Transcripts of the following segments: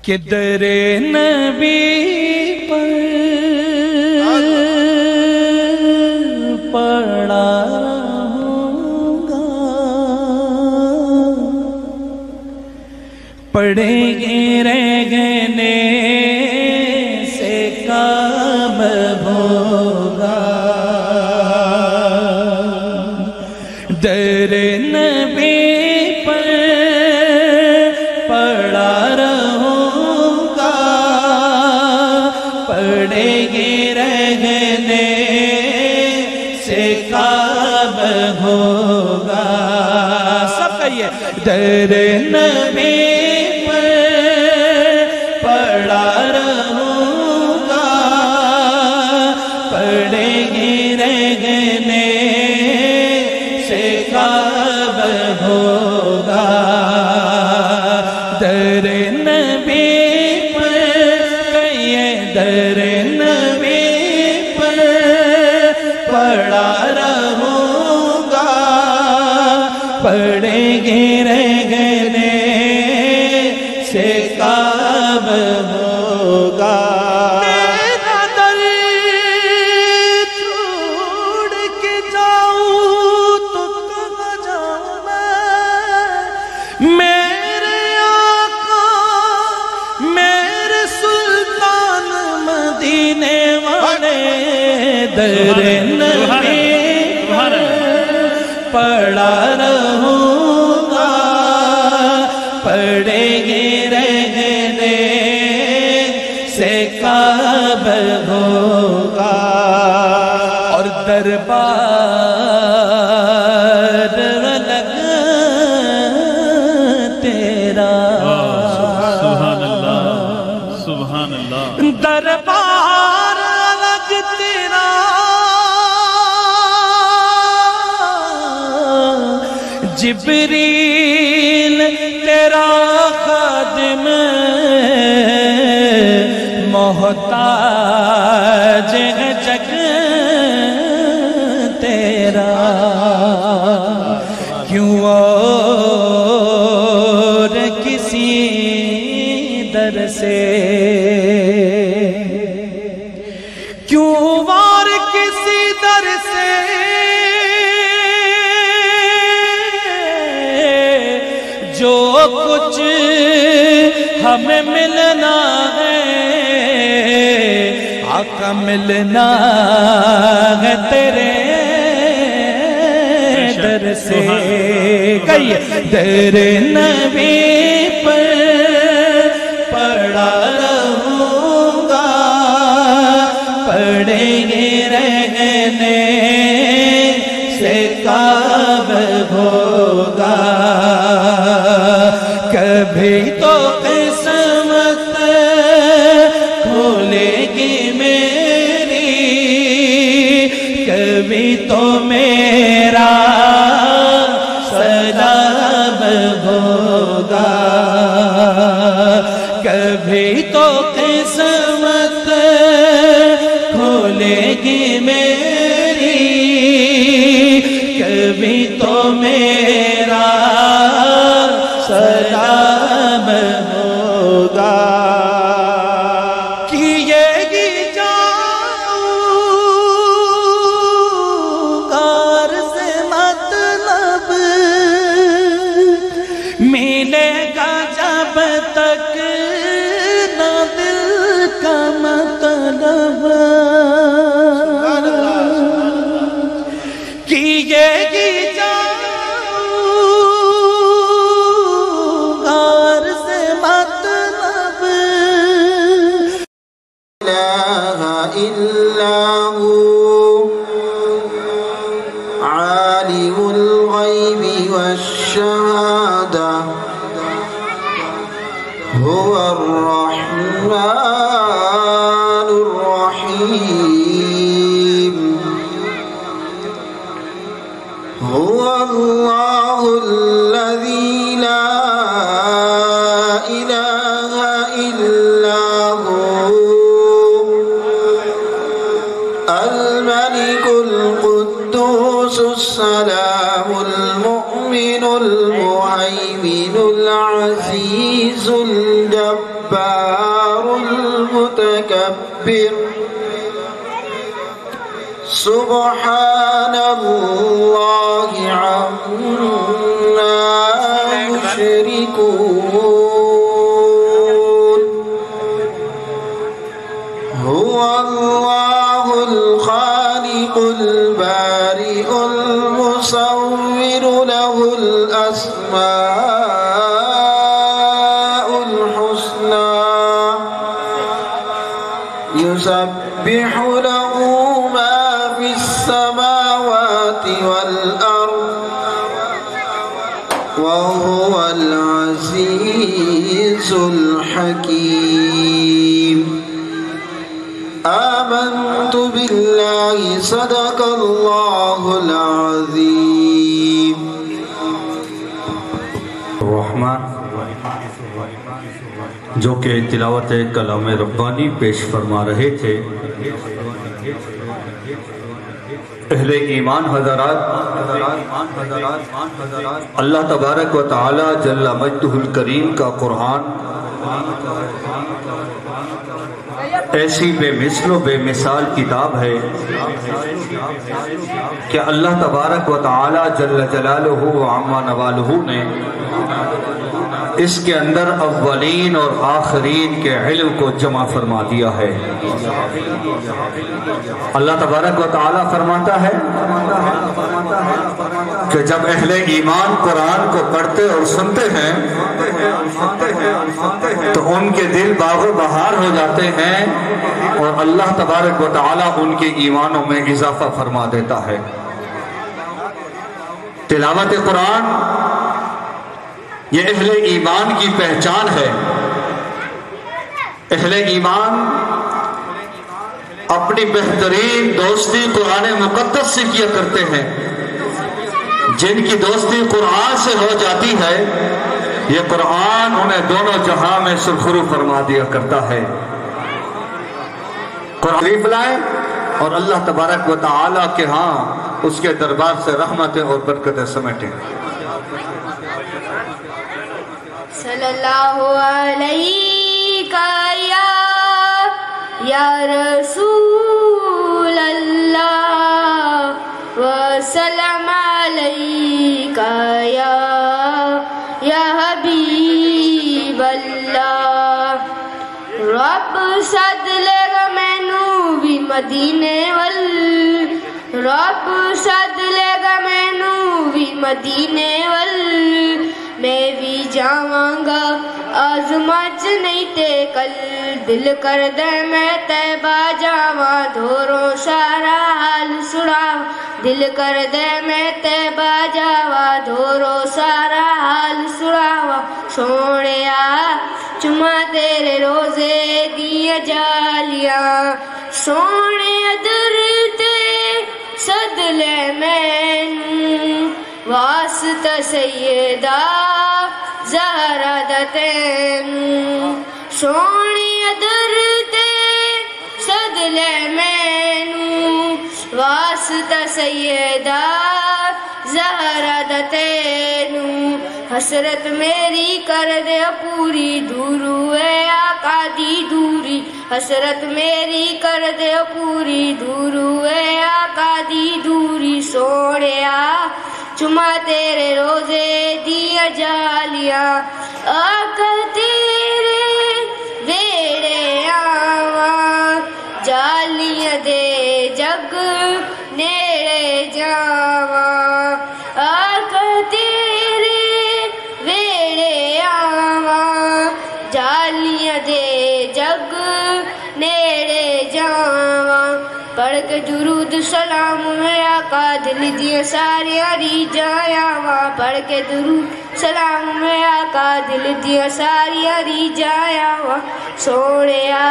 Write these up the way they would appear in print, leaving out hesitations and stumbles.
کہ در نبی پر پڑا رہوں گا، پڑھیں گے رہنے سے کام ہوگا، در نبی پر پڑا رہوں گا، پڑھیں گے رہنے سے کام ہوگا، سب کہیے در نبی پڑا رہوں گا، پڑھیں گے رہنے سے کام ہوگا، در نبی پر کہیے در نبی پر پڑا رہوں گا، پڑھیں گے رہنے سے کام ہوگا، میرا در چھوڑ کے جاؤں تو کہاں جاؤں میں، میرے آقا میرے سلطان مدینے والے، در نبی پڑا رہوں گا، پڑھیں گے رہنے سے کام ہوگا، اور دربار الگ تیرا، سبحان اللہ سبحان اللہ، دربار الگ تیرا، جبریل تیرا خادم محتاج ہے جگ تیرا، کیوں اور کسی در سے، کیوں اور کسی در سے جو کچھ ہمیں ملنا ہے، آقا ملنا ہے تیرے در سے، کہیے در نبی پر پڑا رہوں گا، پڑھیں گے رہنے سے کام ہوگا، کبھی تو قسمت کھولے گی میری، کبھی تو میرا سلام ہوگا، کبھی تو قسمت کھولے گی میری، کبھی تو میرا سلام ہوگا، کیے گی جاؤں غار سے مطلب، ملے گا جب تک نہ دل کا مطلب، کیے گی عالم الغيب والشهادة هو الرحمن الرحيم، هو الله الذي لا إله إلا هو، الملك القدوس السلام المؤمن المهيمن العزيز الجبار الجبار المتكبر سبحان الله عما يشركون هو الله الخالق البارئ المصور له الأسماء الحسنى يسبح له ما في السماوات والأرض وهو العزيز الحكيم آمنت بالله صدق الله العظيم الرحمن جو کہ تلاوت کلام ربانی پیش فرما رہے تھے۔ اہل ایمان حضرات، اللہ تبارک و تعالی جل مجدہ الکریم کا قرآن ایسی بے مثل و بے مثال کتاب ہے کہ اللہ تبارک و تعالی جل جلالہ و عم نوالہ نے اس کے اندر اولین اور آخرین کے علم کو جمع فرما دیا ہے۔ اللہ تبارک و تعالی فرماتا ہے کہ جب اہل ایمان قرآن کو پڑھتے اور سنتے ہیں تو ان کے دل باغ و بہار ہو جاتے ہیں اور اللہ تبارک و تعالی ان کے ایمانوں میں اضافہ فرما دیتا ہے۔ تلاوت قرآن یہ اہل ایمان کی پہچان ہے۔ اہل ایمان اپنی بہترین دوستی قرآن مقدس سے کیا کرتے ہیں۔ جن کی دوستی قرآن سے ہو جاتی ہے یہ قرآن انہیں دونوں جہاں میں سرخرو فرما دیا کرتا ہے۔ قرآن شریف لائیں اور اللہ تبارک و تعالی کے ہاں اس کے دربار سے رحمتیں اور برکتیں سمیٹیں۔ صلی اللہ علیہ یا رسول اللہ وسلم علیہ یا حبیب اللہ۔ رب سد لے گا مینو بھی مدینے وال، رب سد لے گا مینو بھی مدینے وال، میں بھی جاواں گا آزماچ نہیں تے کل، دل کر دے میں طیبہ جاواں دھوروں سارا حال سڑاواں، دل کر دے میں طیبہ جاواں دھوروں سارا حال سڑاواں۔ سونیا چما تیرے روزے دیا جالیاں، سونے در تے سد لے مینوں، واسطہ سیدہ زہرا دا تینوں، سونی در تے سد لے مینوں، واسطہ سیدہ زہرا دا تینوں۔ حسرت میری کر دے پوری، دور اے آقا دی دوری، حسرت میری کر دے پوری، دور اے آقا دی دوری۔ سونیا چما تیرے روزے دیا جالیاں، آقا تیرے ویڑے آواں، جالیاں دے جگ نیڑے جاواں، آقا تیرے ویڑے آواں، جالیاں دے جگ نیڑے جاواں۔ پڑھ کے درود سلام میں آقا دل دیا ساریاں ریجاں وا، پڑھ کے درود سلام میں آقا دل دیا ساریاں ریجاں وا۔ سونیا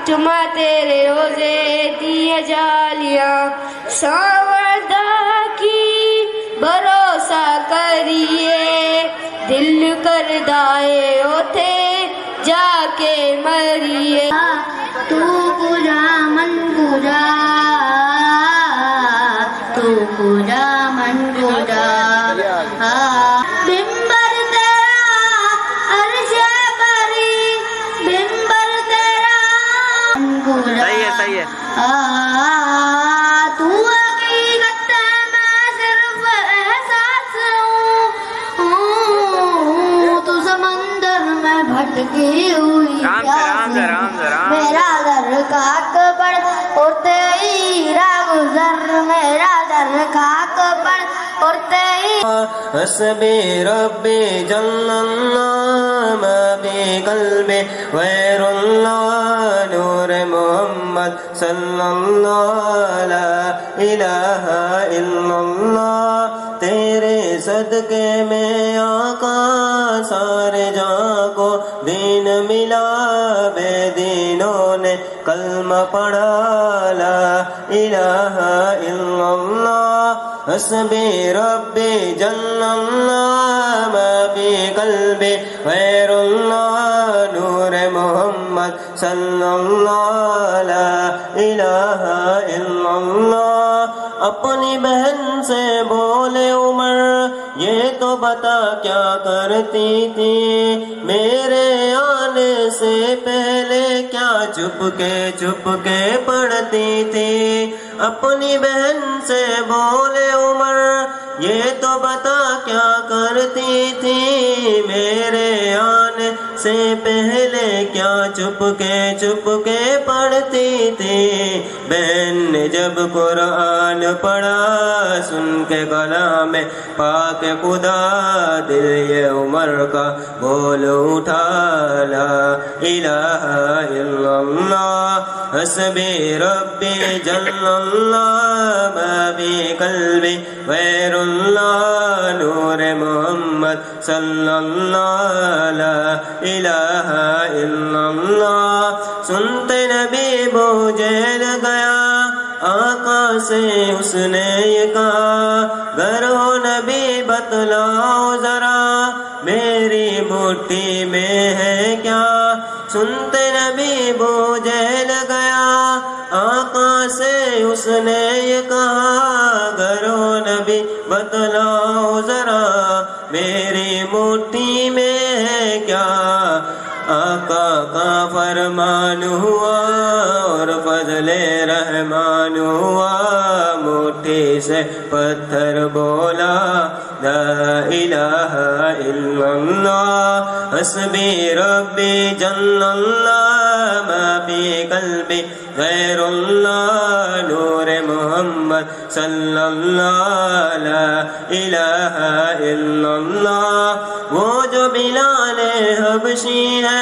چما تیرے روزے دیا جالیاں، ساوردہ کی بھروسہ کریے، دل کر دائے اوتھے جا کے مریے۔ تو پورا من پورا، تو پورا من پورا، بمبر تیرا عرش بری، گورا صحیح ہے تو حقیقت میں صرف احساس ہوں تو سمندر میں بھٹکی ہوئی میرا در خاک پر اور تیرا گزر میرا در خاک پر اور تیرا حسبی ربی جل اللہ ما فی قلبی غیر اللہ نور محمد صلی اللہ لا الہ الا اللہ تیرے صدقے میں آقا سارے جہاں کو دین ملا بے دینوں نے کلمہ پڑھا لا الہ الا اللہ حسبی ربی جل اللہ ما فی قلبی غیر اللہ نور محمد صلی اللہ لا الہ الا اللہ اپنی بہن سے بولے عمر یہ تو بتا کیا کرتی تھی میرے آنے سے پہلے کیا چپ کے پڑھتی تھی اپنی بہن سے بولے عمر یہ تو بتا کیا کرتی تھی میرے آنے سے پہلے کیا چپ کے پڑھتی تھی بہن نے جب قرآن پڑھا سن کے کلام پاک خدا دل یہ عمر کا بول اٹھا لا الہ الا اللہ حسبی ربی جل اللہ ما فی قلبی غیر اللہ نور محمد صلی اللہ لا الہ الا اللہ سنتے نبی بوجھل گیا آقا سے اس نے یہ کہا گر ہو نبی بتلاؤ ذرا میری مٹھی میں ہے کیا سنتے نبی بوجھل گیا آقا سے اس نے یہ کہا گر ہو نبی بتلاؤ ذرا میری مٹھی میں ہے کیا آقا کا فرمان ہوا اور فضل رحمان ہوا مٹھی سے پتھر بولا لا الہ الا اللہ حسبی ربی جل اللہ ما فی قلبی غیر اللہ نور محمد صلی اللہ لا الہ الا اللہ وہ جو بلال حبشی ہے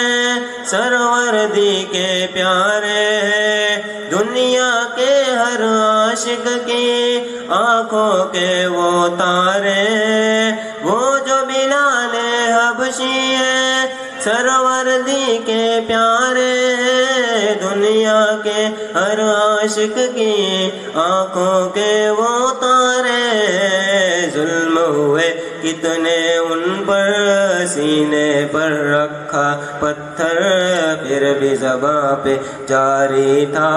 سروردی کے پیارے ہیں دنیا کے ہر عاشق کی آنکھوں کے وہ تارے وہ جو بلال حبشی ہے سروردی کے پیارے ہیں دنیا کے ہر عاشق کی آنکھوں کے وہ تارے ظلم ہوئے کتنے ان پر سینے پر رکھا پتھر پھر بھی زباں پہ جاری تھا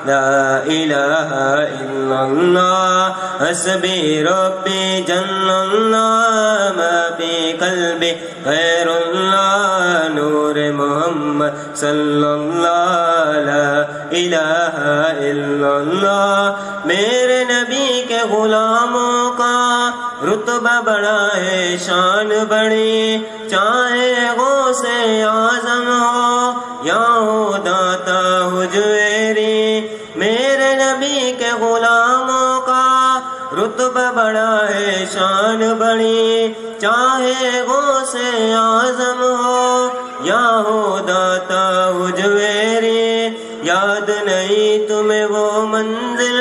لا الہ الا اللہ حسبی ربی جل اللہ ما فی قلبی غیر اللہ نور محمد صلی اللہ لا الہ الا اللہ میرے نبی کے غلاموں کا رتبہ بڑا ہے شان بڑی چاہے غوث اعظم ہو یا ہو داتا حجویری میرے نبی کے غلاموں کا رتبہ بڑا ہے شان بڑی چاہے غوث اعظم ہو یا ہو داتا حجویری یاد نہیں تمہیں وہ منزل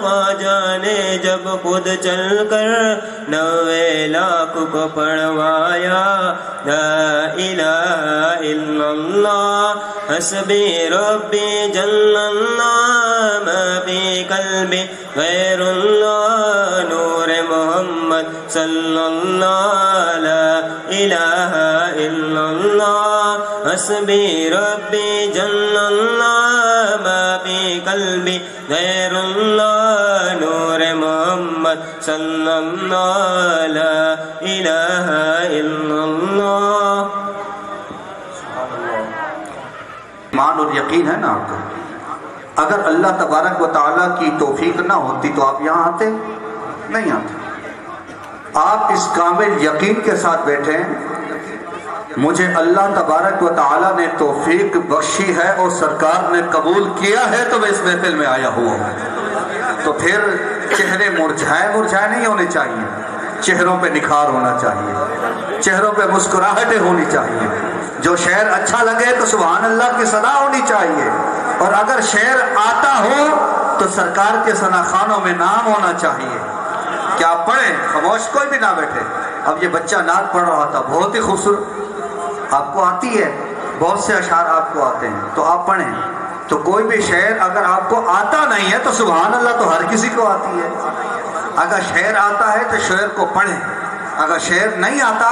خواجہ نے جب خود چل کر 90 لاکھ کو پڑھوایا لا الہ الا اللہ حسبی ربی جل اللہ ما فی قلبی غیر اللہ نور محمد صلی اللہ لا الہ الا اللہ حسبی ربی جل اللہ ما فی قلبی غیر اللہ نور محمد صلی اللہ لا الہ الا اللہ ایمان اور یقین ہے نا آپ کو اگر اللہ تبارک و تعالیٰ کی توفیق نہ ہوتی تو آپ یہاں آتے نہیں آتے. آپ اس کامل یقین کے ساتھ بیٹھے ہیں مجھے اللہ تبارک و تعالیٰ نے توفیق بخشی ہے اور سرکار نے قبول کیا ہے تو میں اس محفل میں آیا ہوا ہوں. تو پھر چہرے مرجھائے نہیں ہونے چاہیے، چہروں پہ نکھار ہونا چاہیے، چہروں پہ مسکراہٹیں ہونی چاہیے. جو شعر اچھا لگے تو سبحان اللہ کی صدا ہونی چاہیے، اور اگر شعر آتا ہو تو سرکار کے ثناخانوں میں نام ہونا چاہیے کہ آپ پڑھیں، خاموش کوئی بھی نہ بیٹھے. اب یہ بچہ نعت پڑھ رہا تھا، بہت ہی خوبصورت، آپ کو آتی ہے، بہت سے اشعار آپ کو آتے ہیں تو آپ پڑھیں. تو کوئی بھی شعر اگر آپ کو آتا نہیں ہے تو سبحان اللہ تو ہر کسی کو آتی ہے. اگر شعر آتا ہے تو شعر کو پڑھیں، اگر شعر نہیں آتا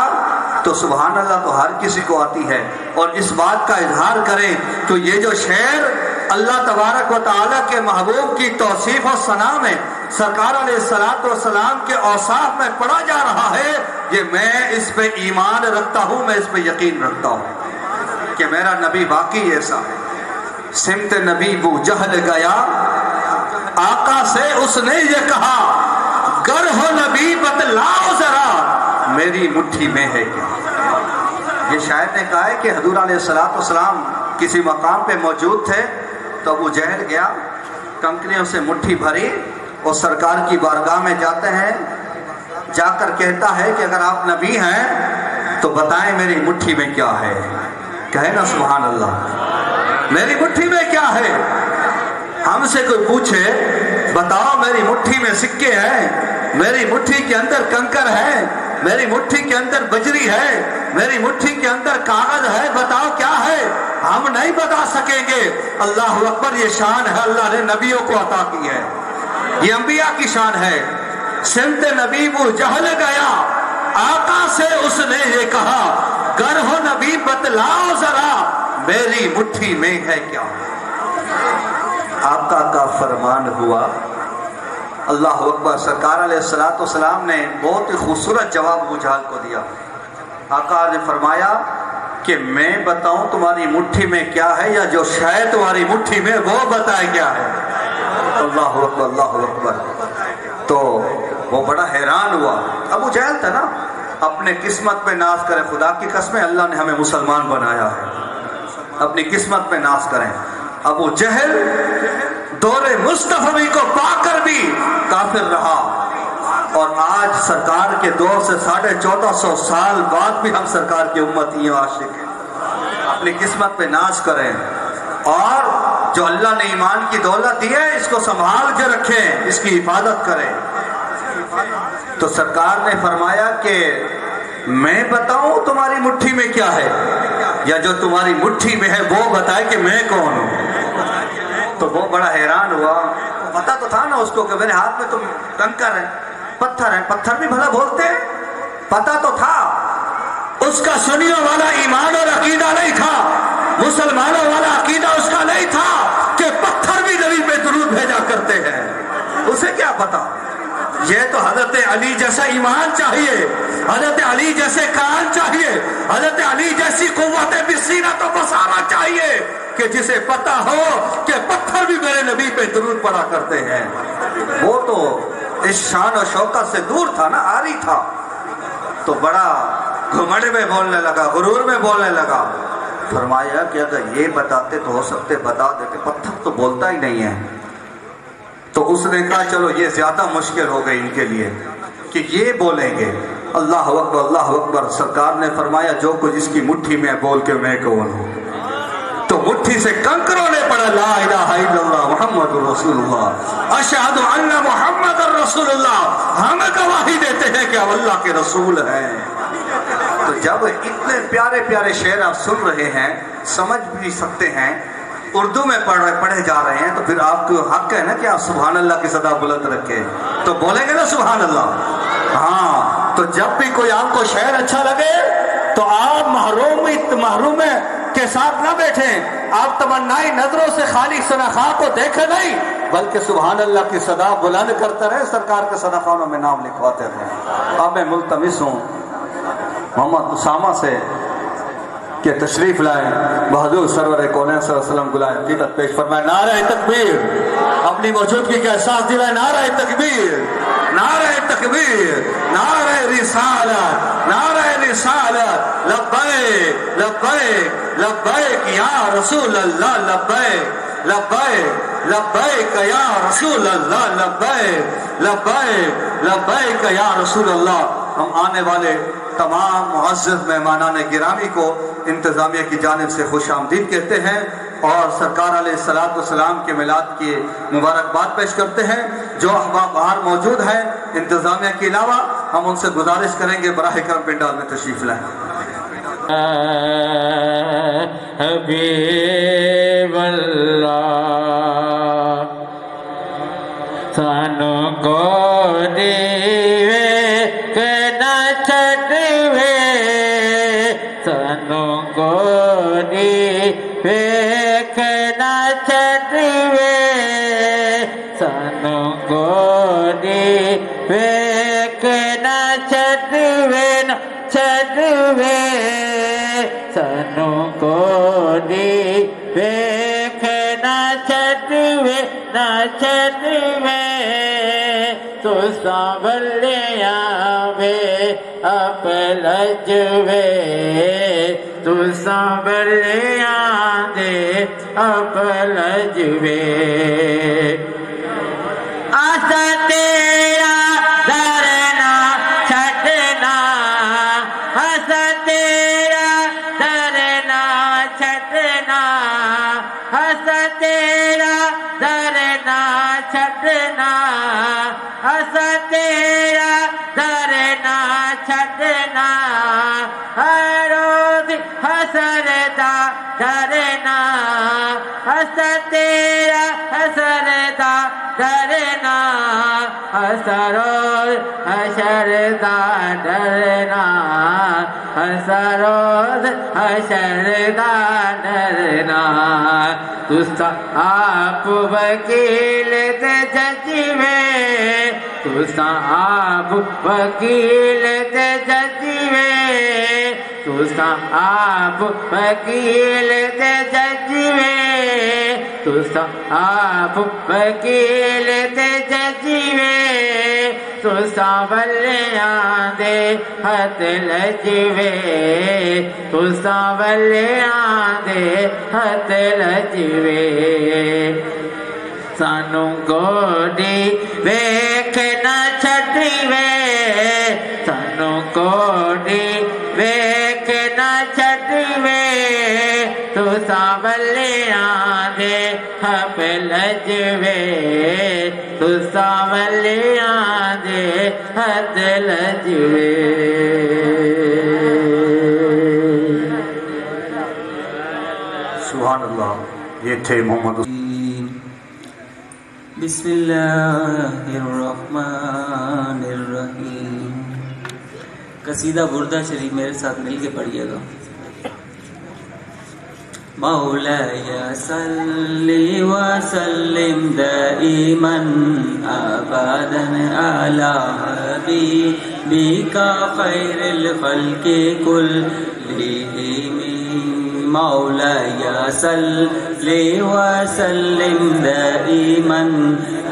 تو سبحان اللہ تو ہر کسی کو آتی ہے. اور اس بات کا اظہار کریں تو یہ جو شعر اللہ تبارک و تعالیٰ کے محبوب کی توصیف و ثنا میں سرکار علیہ الصلوۃ والسلام کے اوصاف میں پڑھا جا رہا ہے، یہ میں اس پہ ایمان رکھتا ہوں، میں اس پہ یقین رکھتا ہوں کہ میرا نبی واقعی ایسا ہے. سمت نبی بو جہل گیا، آقا سے اس نے یہ کہا، گر ہو نبی بتلاؤ ذرا میری مٹھی میں ہے کیا. یہ شاعر نے کہا ہے کہ حضور علیہ الصلوۃ والسلام کسی مقام پہ موجود تھے تو ابو جہل گیا، کنکریوں سے مٹھی بھری اور سرکار کی بارگاہ میں جاتے ہیں، جا کر کہتا ہے کہ اگر آپ نبی ہیں تو بتائیں میری مٹھی میں کیا ہے. کہے نا سبحان اللہ، میری مٹھی میں کیا ہے. ہم سے کوئی پوچھے بتاؤ میری مٹھی میں سکے ہیں، میری مٹھی کے اندر کنکر ہے، میری مٹھی کے اندر بجری ہے، میری مٹھی کے اندر کاغذ ہے، بتاؤ کیا ہے، ہم نہیں بتا سکیں گے. اللہ اکبر، یہ شان ہے اللہ نے نبیوں کو عطا کی ہے، یہ انبیاء کی شان ہے. سمت نبی وہ جہل گیا، آقا سے اس نے یہ کہا، گر ہو نبی بتلاؤ ذرا میری مٹھی میں ہے کیا. آقا کا فرمان ہوا. اللہ اکبر. سرکار علیہ الصلوۃ والسلام نے بہت ہی خوبصورت جواب ابو جہل کو دیا. آقا نے فرمایا کہ میں بتاؤں تمہاری مٹھی میں کیا ہے یا جو شاید تمہاری مٹھی میں وہ بتائے کیا ہے. اللہ اکبر، اللہ اکبر. تو وہ بڑا حیران ہوا. ابو جہل تھا نا، اپنے قسمت پہ ناز کرے. خدا کی قسم اللہ نے ہمیں مسلمان بنایا ہے، اپنی قسمت پہ ناز کریں. ابو جہل دور مصطفی کو پا کر بھی کافر رہا، اور آج سرکار کے دور سے 1450 سال بعد بھی ہم سرکار کی امتی و عاشق ہیں. اپنی قسمت پہ ناز کریں، اور جو اللہ نے ایمان کی دولت دی ہے اس کو سنبھال کے رکھیں، اس کی حفاظت کریں. تو سرکار نے فرمایا کہ میں بتاؤں تمہاری مٹھی میں کیا ہے یا جو تمہاری مٹھی میں ہے وہ بتائے کہ میں کون ہوں. تو وہ بڑا حیران ہوا. پتا تو تھا نا اس کو کہ میرے ہاتھ میں تم کنکر ہیں، پتھر ہیں، پتھر بھی بھلا بولتے ہیں. پتا تو تھا. اس کا سنیوں والا ایمان اور عقیدہ نہیں تھا، مسلمانوں والا عقیدہ اس کا نہیں تھا کہ پتھر بھی نبی پہ درود بھیجا کرتے ہیں. اسے کیا پتا. یہ تو حضرت علی جیسا ایمان چاہیے، حضرت علی جیسے کان چاہیے، حضرت علی جیسی قوت بصیرت و بصارہ چاہیے کہ جسے پتا ہو کہ پتھر بھی میرے نبی پہ درود پڑا کرتے ہیں. وہ تو اس شان و شوکت سے دور تھا نا، عاری تھا. تو بڑا گھمنڈ میں بولنے لگا، غرور میں بولنے لگا. فرمایا کہ اگر یہ بتاتے تو ہو سکتے بتا دیتے، پتھر تو بولتا ہی نہیں ہے. تو اس نے کہا چلو یہ زیادہ مشکل ہو گئی ان کے لیے کہ یہ بولیں گے. اللہ اکبر، اللہ اکبر. سرکار نے فرمایا جو کچھ اس کی مٹھی میں بول کے میں کون ہوں. تو مٹھی سے کنکروں نے پڑھا لا الہ الا اللہ محمد رسول اللہ، اشہد ان محمد رسول اللہ. ہم گواہی دیتے ہیں کہ اللہ کے رسول ہیں. تو جب اتنے پیارے پیارے شعر آپ سن رہے ہیں، سمجھ بھی سکتے ہیں، اردو میں پڑھے جا رہے ہیں، تو پھر آپ کو حق ہے نا کہ آپ سبحان اللہ کی صدا بلند رکھیں. تو بولیں گے نا سبحان اللہ. ہاں. تو جب بھی کوئی آپ کو شعر اچھا لگے تو آپ محروم کے ساتھ نہ بیٹھیں. آپ تمنائی نظروں سے خالی ثناخواہ کو دیکھیں نہیں، بلکہ سبحان اللہ کی صدا بلند کرتے رہے، سرکار کے ثناخوانوں میں نام لکھواتے رہے. اب میں ملتمس ہوں محمد اسامہ سے کہ تشریف لائیں، بہادر سرور کونین صلی اللہ علیہ وسلم بلائیں، عقیدت پیش فرمائیں۔ نعرہ تکبیر، اپنی موجودگی کا احساس دلائیں۔ نعرہ تکبیر، نعرہ تکبیر، نعرہ رسالت، نعرہ رسالت، لبیک لبیک لبیک یا رسول اللہ، لبیک لبیک لبیک یا رسول اللہ، لبیک لبیک لبیک یا رسول اللہ۔ ہم آنے والے تمام معزز مہمانان گرامی کو انتظامیہ کی جانب سے خوش آمدید کہتے ہیں اور سرکار علیہ السلام کے میلاد کی مبارکباد پیش کرتے ہیں۔ جو احباب باہر موجود ہیں انتظامیہ کے علاوہ، ہم ان سے گزارش کریں گے براہ کرم پنڈال میں تشریف لائیں۔ حبیب اللہ سانو کو دیوے کہ نہ چھڑوے، سانو کو دیوے کہ نہ چھڑوے، سانو کو دیوے کہ نہ چھڑوے، نہ چھڑوے، سانو کو دیوے کہ نہ چھڑوے، نہ چھڑوے، تو سانبھلیاں وے اپ لجوے، تو سانبھلیاں دے اپ لجوے۔ آسا تیرا درنا چھٹنا، آسا تیرا درنا چھٹنا، آسا تیرا درنا چھٹنا، آسا تیرا درنا چھٹنا، ہر روز حسرتا ڈرنا، آسا تیرا حسرتا ڈرنا، آسا روز حسرتا ڈرنا، آسا روز حسرتا ڈرنا، تسا آپ وکیل تے جج میں، تسا آپ وکیل تے جج میں، تسا آپ وکیل تے جج میں، تسا آپ وکیل تے جج میں، تسا بلیاں دے ہتھ لجوے، تسا بلیاں دے ہتھ لجوے، سانو گوڈی ویکھ نہ چھڈوے، سانو گوڈی ویکھ نہ چھڈوے، تسا بلیاں دے ہتھ لجوے، تسا بلیاں دے ہتھ لجوے۔ سبحان اللہ۔ یہ تھے محمد۔ بسم اللہ الرحمن الرحیم۔ قصیدہ بردہ شریف میرے ساتھ مل کے پڑھیے گا۔ مولاي صل وسلم دائما ابدا على حبيبك خير الخلق كلهم، مولاي صل وسلم دائما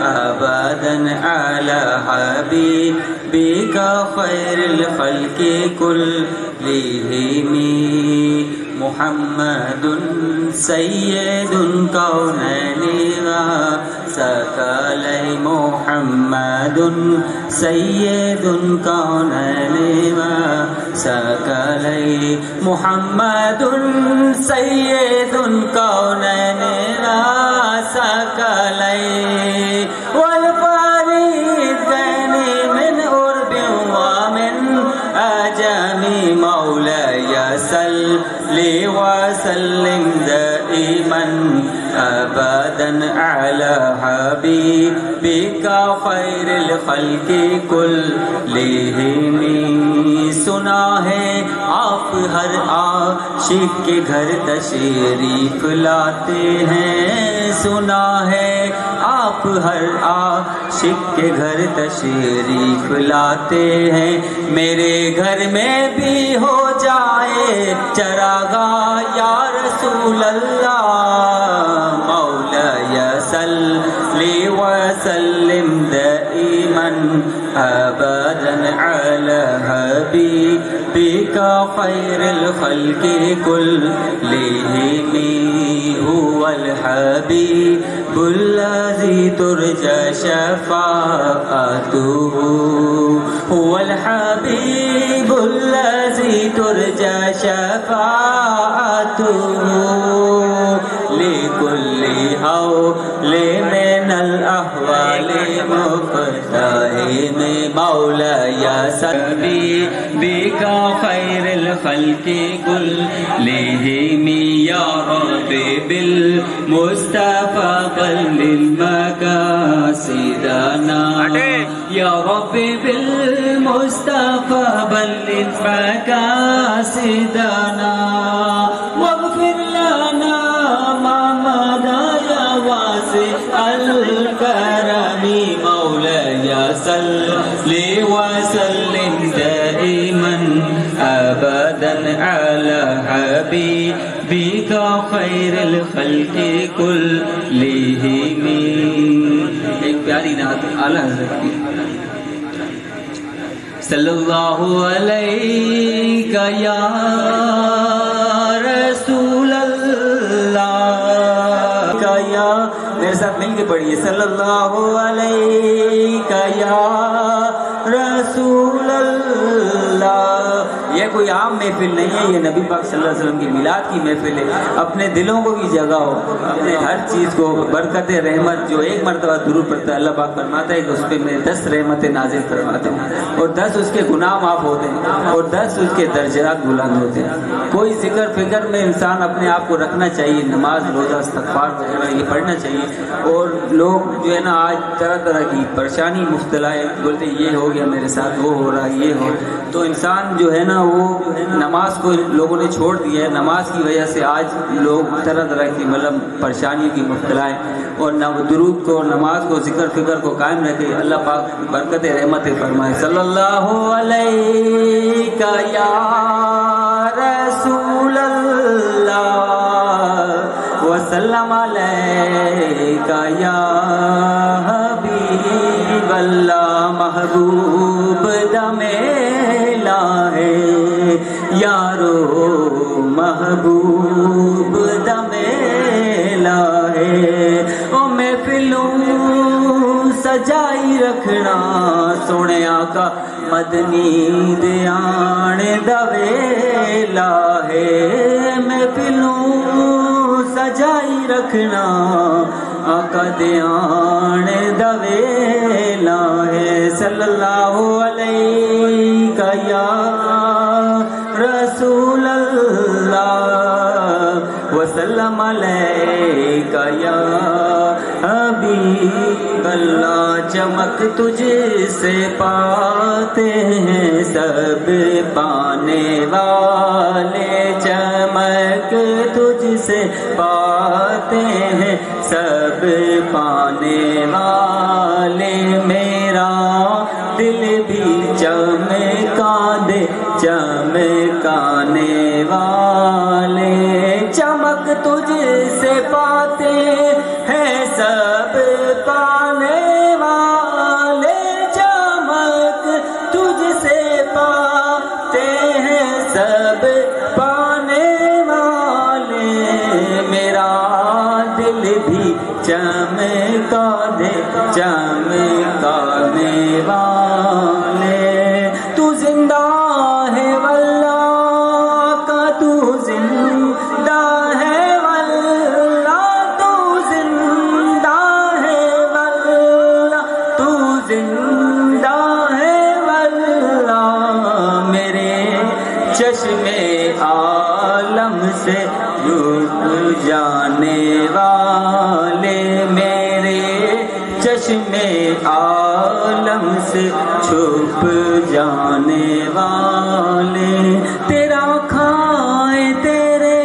ابدا على حبيبك خير الخلق كلهم، محمد سید الکونین ثقلین، محمد سید الکونین ثقلین، محمد سید الکونین ثقلین، والفريقين من عرب ومن عجم، مولاي صل وسلم دائما أبدا على حبيبك خير الخلق كلهم. سنا ہے آپ ہر عاشق کے گھر تشریف لاتے ہیں. سنا ہے آپ ہر عاشق کے گھر تشریف لاتے ہیں. میرے گھر میں بھی ہو جائے چراغاہ یا رسول اللہ. مولاي صل وسلم دائما أبدا على حبيبك خير الخلق كلهم. هو الحبيب الذي ترجى شفاعته. هو الحبيب الذي ترجى شفاعته. لكل حول من الأحوال مفتاحم. مولاي صل بك خير الخلق كلهم. يا رب بالمصطفى بلغ مقاصدنا. يا رب بالمصطفى بلغ مقاصدنا. واغفر لنا ما مضى يا واسع الكرم. مولاي صل وسلم دائما أبدا على حبيبك خير الخلق كلهم. ایک پیاری نعت اعلیٰ حضرت کی. صلی اللہ علیہ یا رسول اللہ. یا میرے ساتھ مل کے پڑھیے. صلی اللہ علیہ یا رسول اللہ. یہ کوئی عام محفل نہیں ہے, یہ نبی پاک صلی اللہ علیہ وسلم کی میلاد کی محفل ہے. اپنے دلوں کو بھی جگاؤ, اپنے ہر چیز کو برکت رحمت. جو ایک مرتبہ درود پڑھتا ہے اللہ پاک فرماتا ہے کہ اس پہ میں 10 رحمتیں نازل فرماتا ہوں, اور 10 اس کے گناہ معاف ہوتے ہیں, اور 10 اس کے درجات بلند ہوتے ہیں. کوئی ذکر فکر میں انسان اپنے آپ کو رکھنا چاہیے. نماز روزہ استغفار وغیرہ یہ پڑھنا چاہیے. اور لوگ جو ہے نا آج طرح طرح کی پریشانی مبتلا ہے, بولتے یہ ہو گیا میرے ساتھ, وہ ہو رہا ہے, یہ ہو. تو انسان جو ہے نا وہ نماز کو لوگوں نے چھوڑ دیا ہے. نماز کی وجہ سے آج لوگ طرح طرح کی مطلب پریشانیوں کی مبتلا ہے. اور درود کو, نماز کو, ذکر فکر کو قائم رکھے. اللہ پاک برکت رحمت فرمائے. صلی اللہ علیہ یا رسول اللہ وسلم علیہ یا حبیب اللہ. محبوب دم لاہے یارو, محبوب دم لاہے. او محفلوں سجائی رکھنا سونے آقا مدنی دیان دویلا ہے. محفلوں سجائی رکھنا آقا دیان دویلا ہے. صلی اللہ علیہ یا رسول اللہ وسلم علیہ یا حبیب اللہ. چمک تجھ سے پاتے ہیں سب پانے والے. چمک تجھ سے پاتے ہیں سب پانے والے. میرا دل بھی چمکا دے چمکانے والے. چمک تجھ سے پاتے ہیں سب پانے والے. چمک تجھ سے پاتے ہیں سب پانے والے. میرا دل بھی چمکا دے چمکانے والے. تو زندہ ہے واللہ کا, تو زندہ ہے واللہ, تو زندہ ہے واللہ, تو زندہ ہے واللہ. میرے چشمے عالم سے رک جانے والا والے میرے چشمے عالم سے چھپ جانے والے، تیرا کھائے تیرے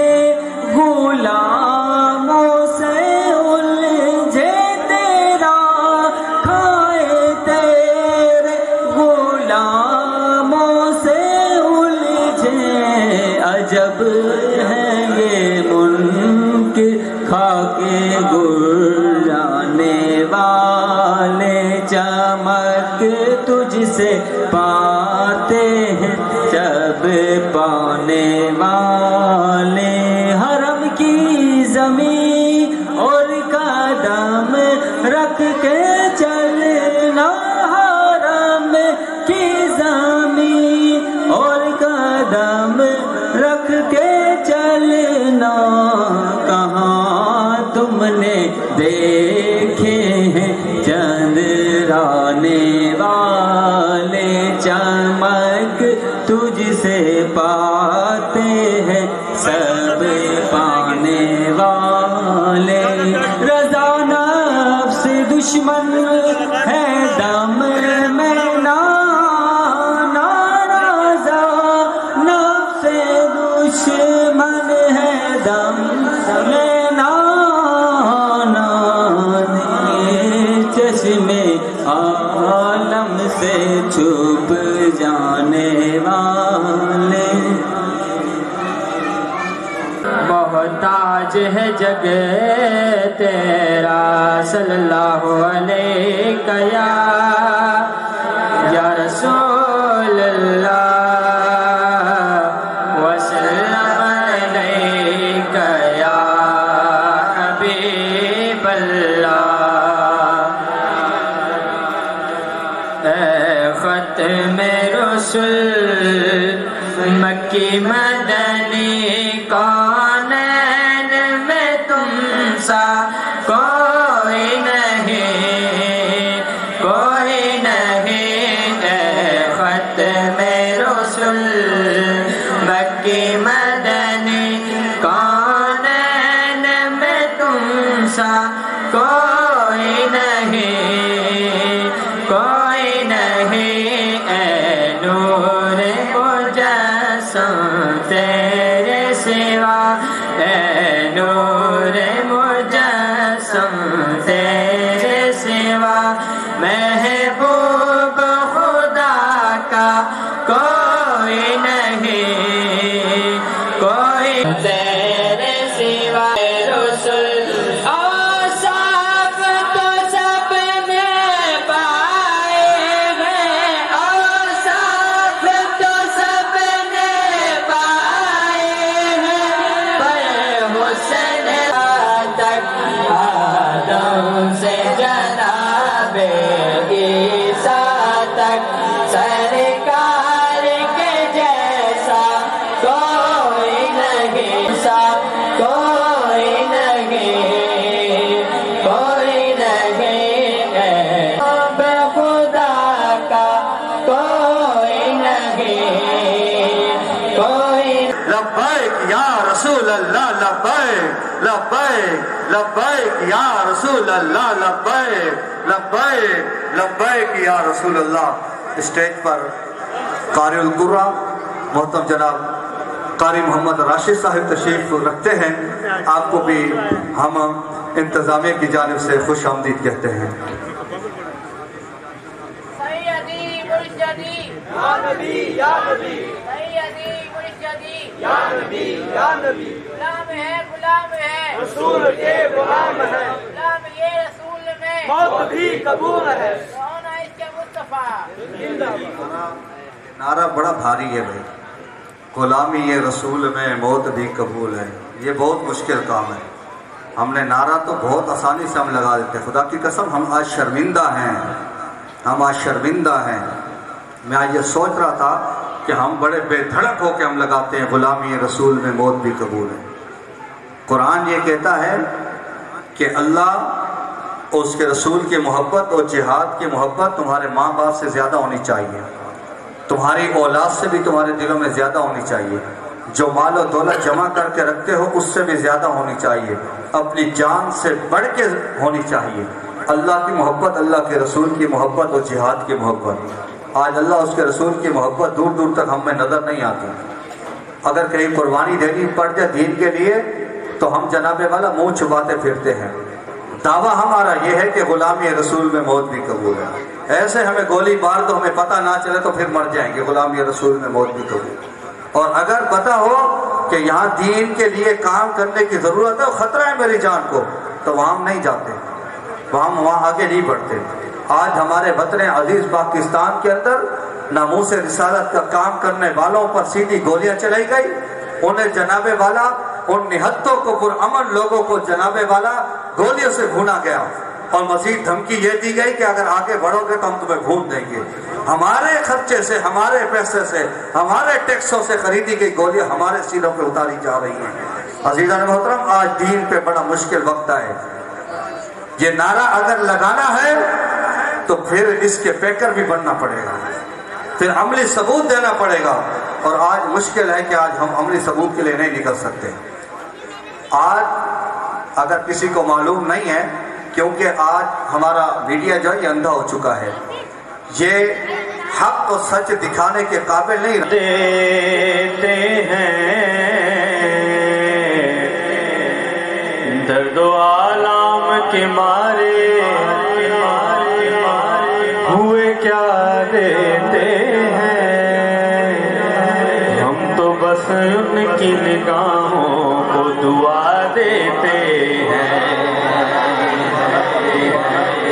غلاموں سے الجھے، تیرا کھائے تیرے غلاموں سے الجھے، عجب ہے یہ منکر کھا کے گرانے والے، چمک تجھ سے پاتے ہیں جب پانے والے، حرم کی زمین اور قدم رکھ کے چلنا، حرم کی زمین اور قدم رکھ کے چلنا، کہاں تم نے دیکھے ہیں چندرانے والے، چمک تجھ سے پاتے ہیں سب پانے والے، رضا نفس دشمن ہے دم میں رضا نفس دشمن ہے دم میں چشمے عالم سے چھپ جانے والے، محتاج ہے جگ تیرا صلی اللہ علیہ یا رسول اللہ وسلم علیک یا حبیب اللہ، اے ختم رسول مکی مدنی کونین میں تم سا کوئی نہیں، کوئی نہیں، اے ختم رسول مکی مدنی کونین میں تم سا کوئی نہیں، کوئی نہیں، اے نور مجسم تیرے سوا، اے نور مجسم تیرے سوا، محبوب خدا کا کوئی نہیں، کوئی تیرے سوا، رسول سے جناب عیسیٰ تک سرکار کے جیسا کوئی نہیں، کوئی نہیں، کوئی نہیں، بے خدا کا کوئی نہیں، کوئی لبیک یا رسول اللہ، لبیک لبیک لبیک یا رسول اللہ، لبیک لبیک لبیک یا رسول اللہ۔ اسٹیج پر قاری القرآن محترم جناب قاری محمد راشد صاحب تشریف رکھتے ہیں، آپ کو بھی ہم انتظامیہ کی جانب سے خوش آمدید کہتے ہیں۔ سیدی مرشدی یا نبی یا نبی، سیدی مرشدی یا نبی یا نبی، غلام ہے غلام ہے رسول کے غلام ہے، غلام یہ رسول میں موت بھی قبول ہے، ہونا اس کے مصطفیٰ زندہ باد۔ نعرہ بڑا بھاری ہے بھائی، غلامی یہ رسول میں موت بھی قبول ہے، یہ بہت مشکل کام ہے۔ ہم نے نعرہ تو بہت آسانی سے ہم لگا دیتے، خدا کی قسم ہم آج شرمندہ ہیں، ہم آج شرمندہ ہیں۔ میں آج یہ سوچ رہا تھا کہ ہم بڑے بے دھڑک ہو کے ہم لگاتے ہیں غلامی رسول میں موت بھی قبول ہے۔ قرآن یہ کہتا ہے کہ اللہ اور اس کے رسول کی محبت اور جہاد کی محبت تمہارے ماں باپ سے زیادہ ہونی چاہیے، تمہاری اولاد سے بھی تمہارے دلوں میں زیادہ ہونی چاہیے، جو مال و دولت جمع کر کے رکھتے ہو اس سے بھی زیادہ ہونی چاہیے، اپنی جان سے بڑھ کے ہونی چاہیے. اللہ کی محبت، اللہ کے رسول کی محبت اور جہاد کی محبت. آج اللہ اس کے رسول کی محبت دور دور تک ہم میں نظر نہیں آتی. اگر کہیں قربانی دینی پڑ جائے دین کے لیے تو ہم جناب والا منہ چھپاتے پھرتے ہیں. دعویٰ ہمارا یہ ہے کہ غلامی رسول میں موت بھی قبول ہے. ایسے ہمیں گولی مار دو ہمیں پتہ نہ چلے تو پھر مر جائیں گے، غلامی رسول میں موت بھی قبول. اور اگر پتہ ہو کہ یہاں دین کے لیے کام کرنے کی ضرورت ہے، خطرہ ہے میری جان کو، تو وہاں ہم نہیں جاتے، وہاں آگے نہیں بڑھتے. آج ہمارے وطن عزیز پاکستان کے اندر ناموس رسالت کا کام کرنے والوں پر سیدھی گولیاں چلائی گئی. انہیں جناب والا ان نہتوں کو، پرامن لوگوں کو جناب والا گولیوں سے بھونا گیا، اور مزید دھمکی یہ دی گئی کہ اگر آگے بڑھو گے تو ہم تمہیں بھون دیں گے. ہمارے خرچے سے، ہمارے پیسے سے، ہمارے ٹیکسوں سے خریدی گئی گولیاں ہمارے سینوں پہ اتاری جا رہی ہیں. عزیزان محترم، آج دین پہ بڑا مشکل وقت ہے. یہ نعرہ اگر لگانا ہے تو پھر اس کے پیکر بھی بننا پڑے گا، پھر عملی ثبوت دینا پڑے گا. اور آج مشکل ہے کہ آج ہم عملی ثبوت کے لیے نہیں نکل سکتے. آج اگر کسی کو معلوم نہیں ہے، کیونکہ آج ہمارا میڈیا جو ہے یہ اندھا ہو چکا ہے، یہ حق اور سچ دکھانے کے قابل نہیں دیتے ہیں. درد و آلام کے مارے ہوئے کیا دیتے ہیں، ہم تو بس ان کی نگاہوں کو دعا دیتے ہیں.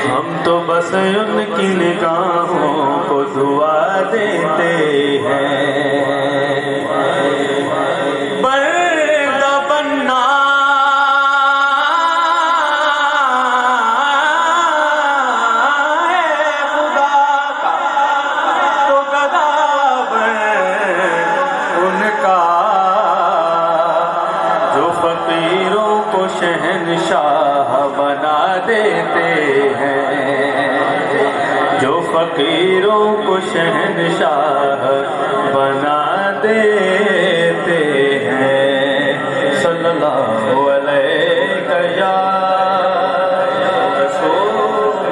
ہم تو بس ان کی نگاہوں کو دعا دیتے ہیں. بندہ بننا ہے خدا کا تو گدا بن ان کا، جو فقیروں کو شہنشاہ بنا دیتے ہیں، جو فقیروں کو شہنشاہ بنا دیتے ہیں. صلی اللہ علیہ یا رسول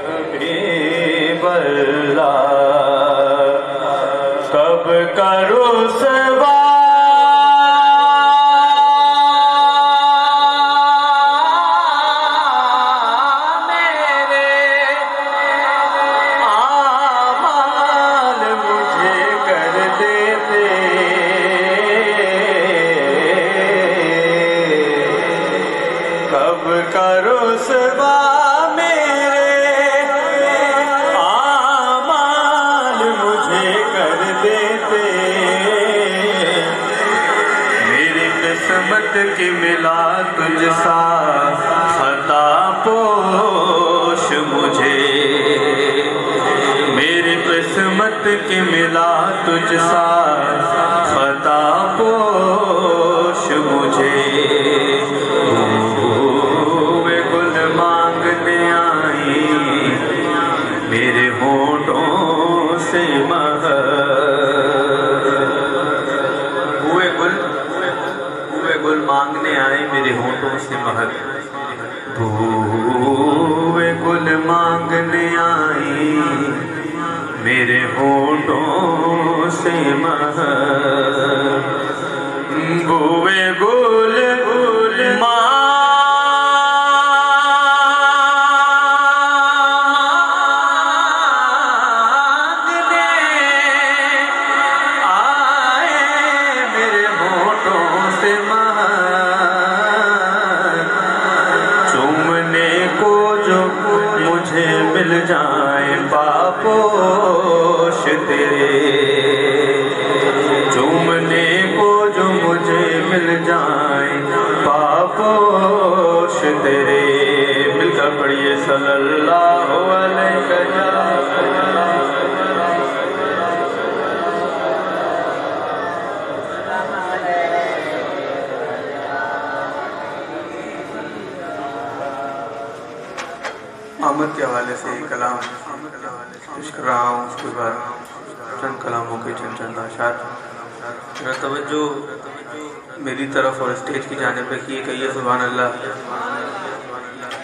حبیب اللہ، کب کرو سوا کی ملا تجھ سا خطا پوش مجھے، میری قسمت کی ملا تجھ سا خطا پوش مجھے. ہوئے گل مانگنے آئی میرے ہونٹوں سے مہر، گل مانگنے آئے میرے ہونٹوں سے مہر. بوئے گل مانگنے آئی میرے ہونٹوں سے مہر، بوئے گل مل جائیں پاپوش تیرے، چومنے کو جو مجھے مل جائیں پاپوش تیرے. مل کر پڑھیے صلی اللہ علیہ وسلم. آمد کے حوالے سے کلام پیش کر رہا ہوں، اس کے بعد چند کلاموں کے چند اشعار توجہ میری طرف اور اسٹیج کی جانب پہ کیے کہیے سبحان اللہ.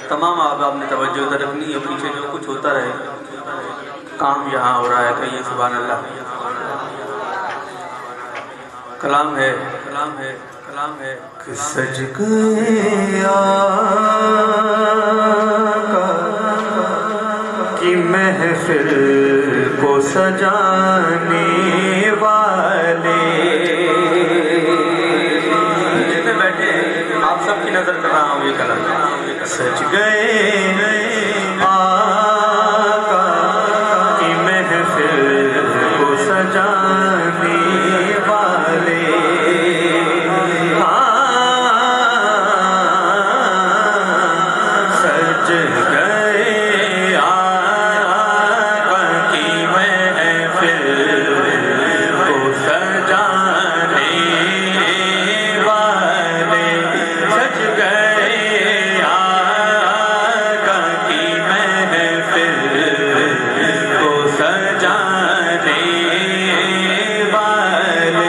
تمام آپ نے توجہ ادھر رکھنی ہے، پیچھے جو کچھ ہوتا رہے کام یہاں ہو رہا ہے، کہیے سبحان اللہ. کلام ہے کہ سج گئے آقا کی محفل کو سجانے والے. جتنے بیٹھے آپ سب کی نظر کر رہا ہوں یہ کلام. سج گئے آقا کی محفل کو سجانے والے. سج گئے آقا کی محفل کو سجانے والے. سج گئے آقا کی محفل کو سجانے والے.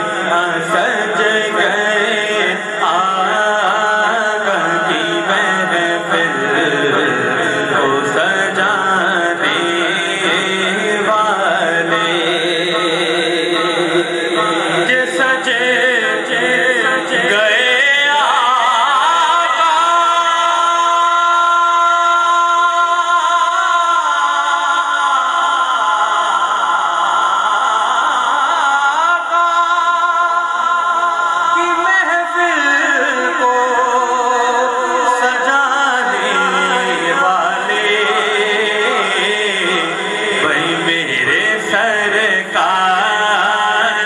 سج گئے آقا کی محفل کو سجانے والے. یہ سجے گئے کی محفل کو سجانے والے. بھائی میرے سرکار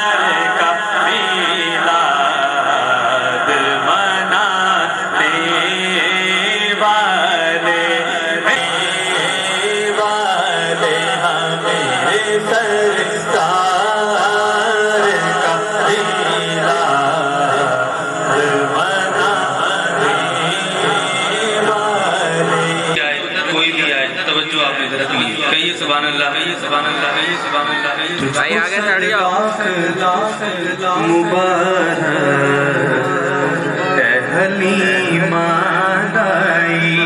کا میلاد منانے والے. میرے سرکار کا میلاد منانے والے. کوئی بھی آئے توجہ آپ نے رکھنی ہے، کہیے سبحان اللہ، کہیے سبحان اللہ، کہیے سبحان اللہ. بھائی آگے چڑھ جاؤ. مبارک اے حلیمہ دائی،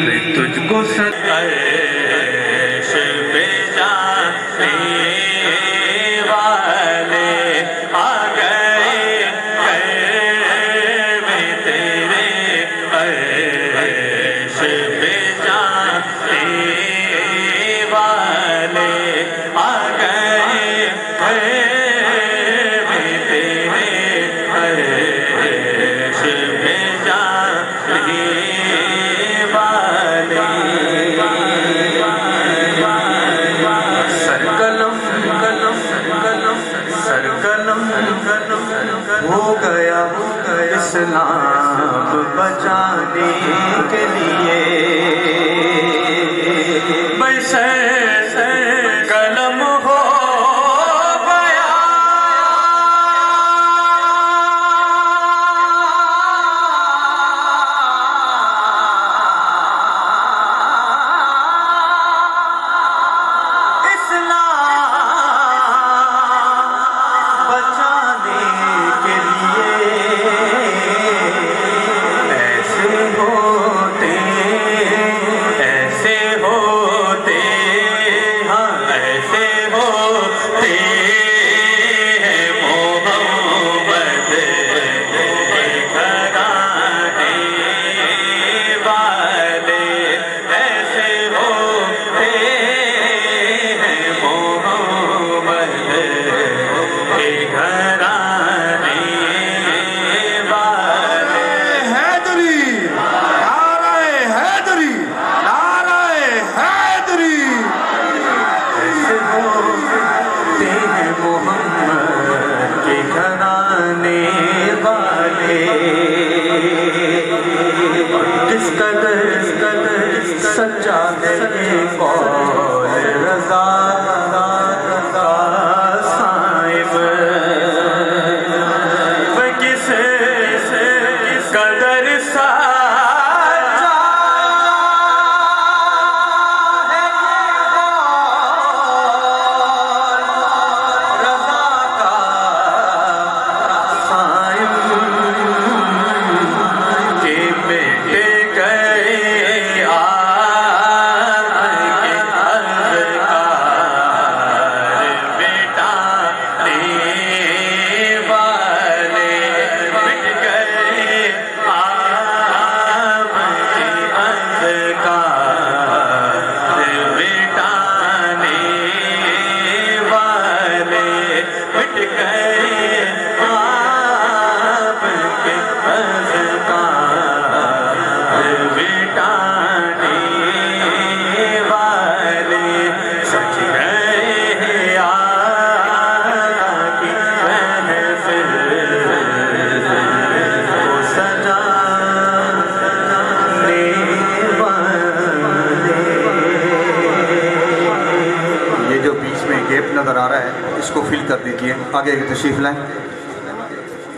میں تجھ کو عرش پہ جانے والے آ گئے میں تیرے عرش پہ جانے والے آ گئے میں تیرے عرش پہ جانے والے. سر قلم ہو گیا اسلام بچانے کے لیے. بھائی سر قلم ہو گیا اسلام بچانے کے لیے. ایسے ہوتے ہاں ایسے ہوتے ہیں محمد کے گھرانے والے. ایسے ہوتے ہیں محمد کے گھرانے والے. حیدری نعرہ حیدری نعرہ حیدری. ایسے ہوتے ہیں محمد کے گھرانے والے. کس قدر سچا ہے یہ قول رضا کا صاحب. کس قدر سچا ہے یہ قول اس کو فل کر دیجئے. آگے تشریف لائیں.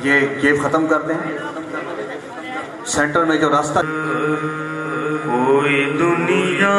یہ گیپ ختم کر دیں. سینٹر میں جو راستہ کوئی دنیا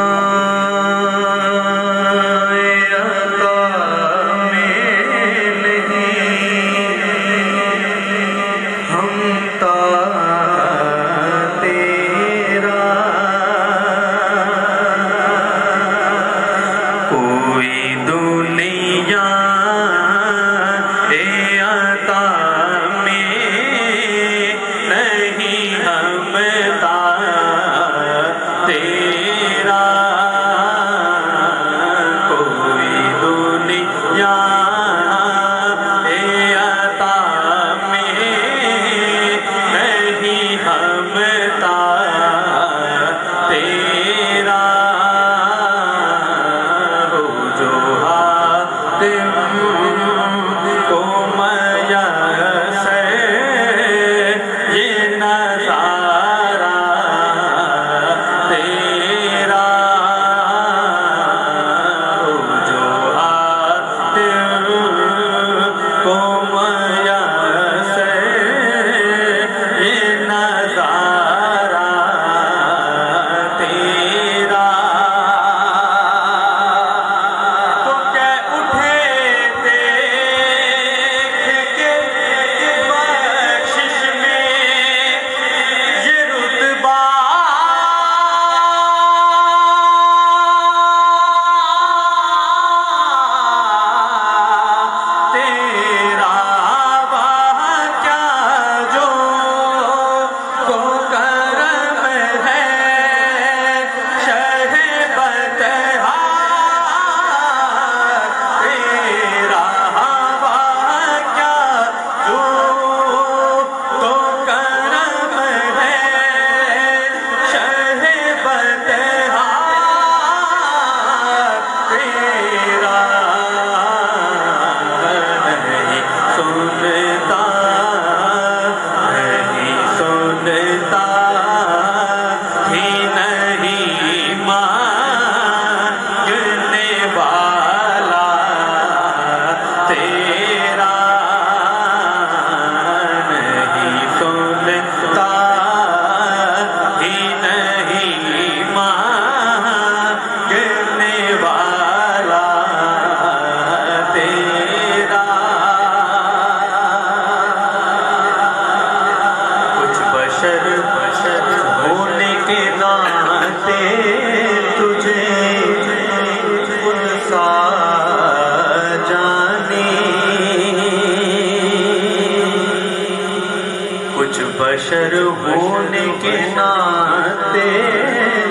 بشر ہونے کے ناطے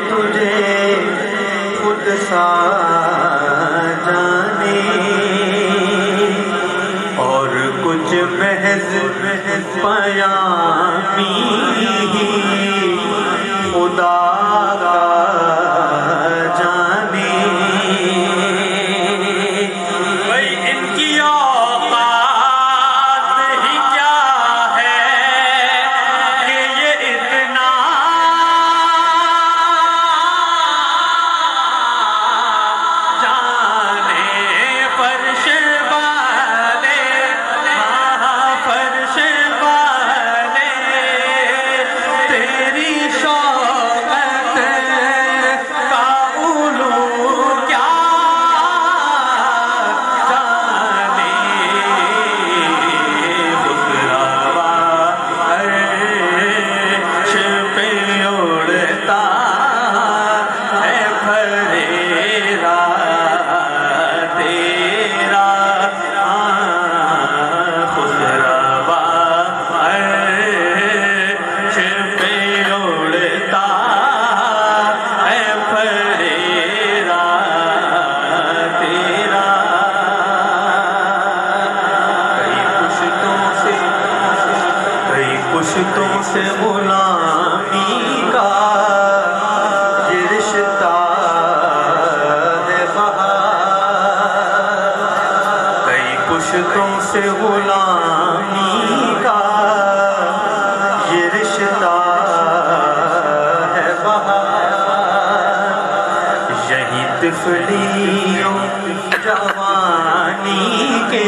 تجھے خود سا جانے اور کچھ محض پیامی خدا کا جانے بھائی ان کی پشتوں سے غلامی کا یہ رشتہ ہے بہار کئی پشتوں سے غلامی کا یہ رشتہ ہے بہار یہی طفلیوں جوانی کے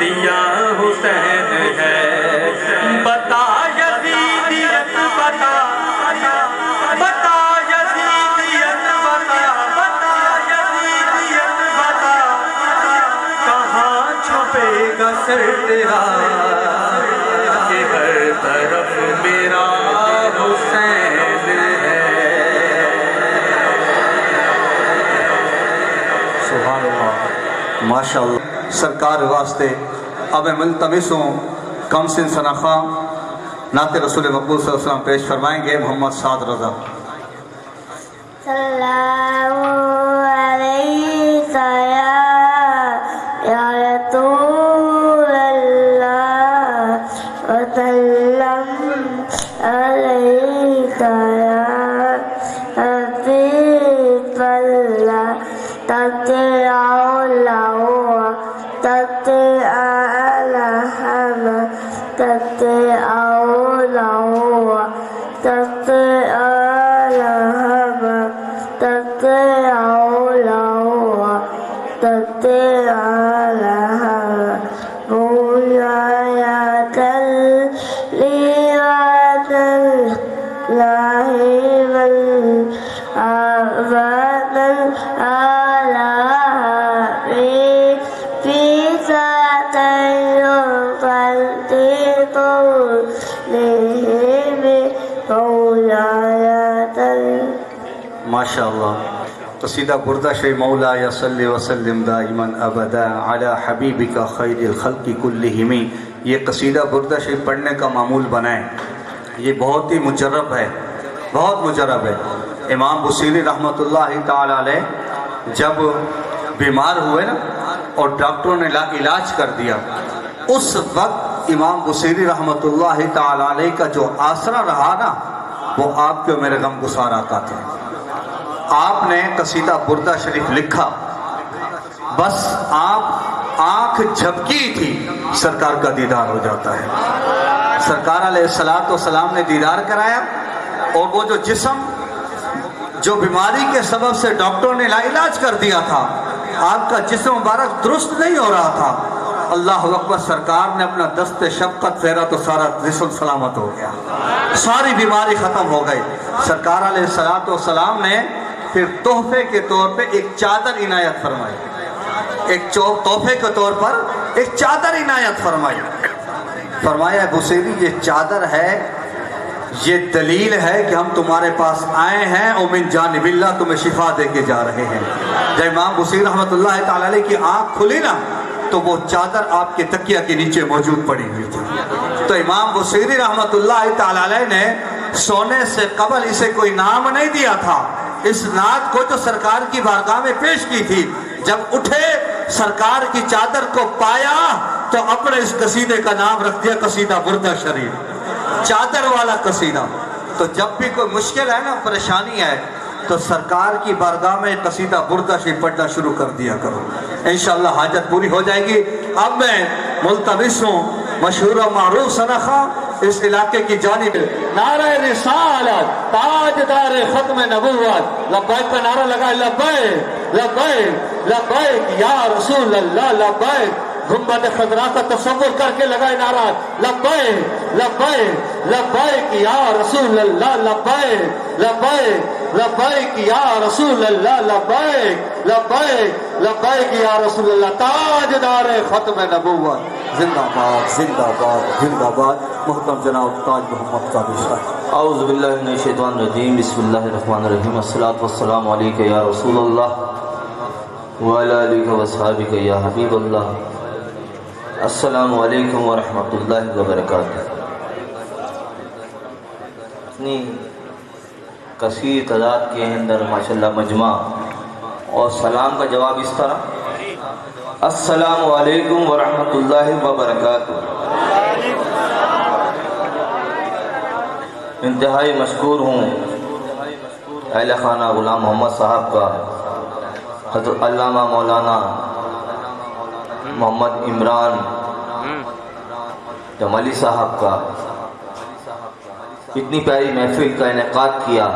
دیا حسین ہے بتا یزیدیت بتا بتا یزیدیت بتا بتا یزیدیت بتا کہاں چھپے گا سر تیرا کہ ہر طرف میرا حسین ہے. سبحان اللہ ماشاء اللہ. سرکار واسطے اب میں ملتمس ہوں کم سن سنخواں نعت رسول مقبول صلی اللہ علیہ وسلم پیش فرمائیں گے محمد سعد رضا. صلی اللہ علیہ یا رسول اللہ وسلم علیہ یا حبیب اللہ تتعو لہو تتعو لہو تتعو لہو تتعو لہو تتعو لہو تتعو لہو مولایا تلی وطن لاہی والآبادن ماشاء اللہ. قصیدہ بردہ شریف مولا یا صلی وسلم دائما ابدا علی حبیبک خیر الخلق کلہم. یہ قصیدہ بردہ شریف پڑھنے کا معمول بنائیں. یہ بہت ہی مجرب ہے بہت مجرب ہے. امام بصیری رحمۃ اللہ تعالی علیہ جب بیمار ہوئے نا اور ڈاکٹروں نے علاج کر دیا اس وقت امام بصیری رحمۃ اللہ تعالی علیہ کا جو آسرا رہا نا وہ آپ کے میرے غم گسار آقا تھے. آپ نے قصیدہ بردہ شریف لکھا بس آپ آنکھ جھپکی تھی سرکار کا دیدار ہو جاتا ہے. سرکار علیہ السلام نے دیدار کرایا اور وہ جو جسم جو بیماری کے سبب سے ڈاکٹروں نے علاج کر دیا تھا آپ کا جسم مبارک درست نہیں ہو رہا تھا. اللہ اکبر. سرکار نے اپنا دست شفقت پھیرا تو سارا جسم سلامت ہو گیا ساری بیماری ختم ہو گئی. سرکار علیہ السلام نے پھر تحفے کے طور پہ ایک چادر عنایت فرمائی. ایک تحفے کے طور پر ایک چادر عنایت فرمائی. فرمایا بصیری یہ چادر ہے یہ دلیل ہے کہ ہم تمہارے پاس آئے ہیں اور من جانب اللہ تمہیں شفا دے کے جا رہے ہیں. جب امام بصیری رحمۃ اللہ تعالی علیہ کی آنکھ کھلی نا تو وہ چادر آپ کے تکیہ کے نیچے موجود پڑی ہوئی تھی. تو امام بصیری رحمۃ اللہ تعالی علیہ نے سونے سے قبل اسے کوئی نام نہیں دیا تھا. اس نعت کو جو سرکار کی بارگاہ میں پیش کی تھی جب اٹھے سرکار کی چادر کو پایا تو اپنے اس قصیدے کا نام رکھ دیا قصیدہ بردہ شریف چادر والا قصیدہ. تو جب بھی کوئی مشکل ہے نا پریشانی ہے تو سرکار کی بارگاہ میں قصیدہ بردہ شریف پڑھنا شروع کر دیا کرو انشاءاللہ حاجت پوری ہو جائے گی. اب میں ملتمس ہوں مشہور و معروف سنخواں اس علاقے کی جانب نعرہ رسالت تاجدار ختم نبوت لبیک کا نعرہ لگائے لبیک لبیک لبیک یا رسول اللہ لبیک. گنبد خضرا کا تصور کر کے لگائے نعرہ لبیک لبیک لبیک یا رسول اللہ لبیک لبیک لبیک یا رسول اللہ لبیک لبیک لبیک یا رسول اللہ. تاجدار ختم نبوت زندہ باد زندہ باد زندہ باد. محترم جناب تاج محمد قادری صاحب. اعوذ باللہ من الشیطان الرجیم بسم اللہ الرحمن الرحیم. الصلاۃ والسلام علیک یا رسول اللہ وعلی آلہ وصحبہ یا حبیب اللہ. السلام علیکم ورحمۃ اللہ وبرکاتہ. اتنی کثیر تعداد کے اندر ماشاءاللہ مجمع اور سلام کا جواب اس طرح السلام علیکم ورحمۃ اللہ وبرکاتہ. انتہائی مشکور ہوں اہل خانہ غلام محمد صاحب کا حضرت علامہ مولانا محمد عمران جمالی صاحب کا اتنی پیاری محفل کا انعقاد کیا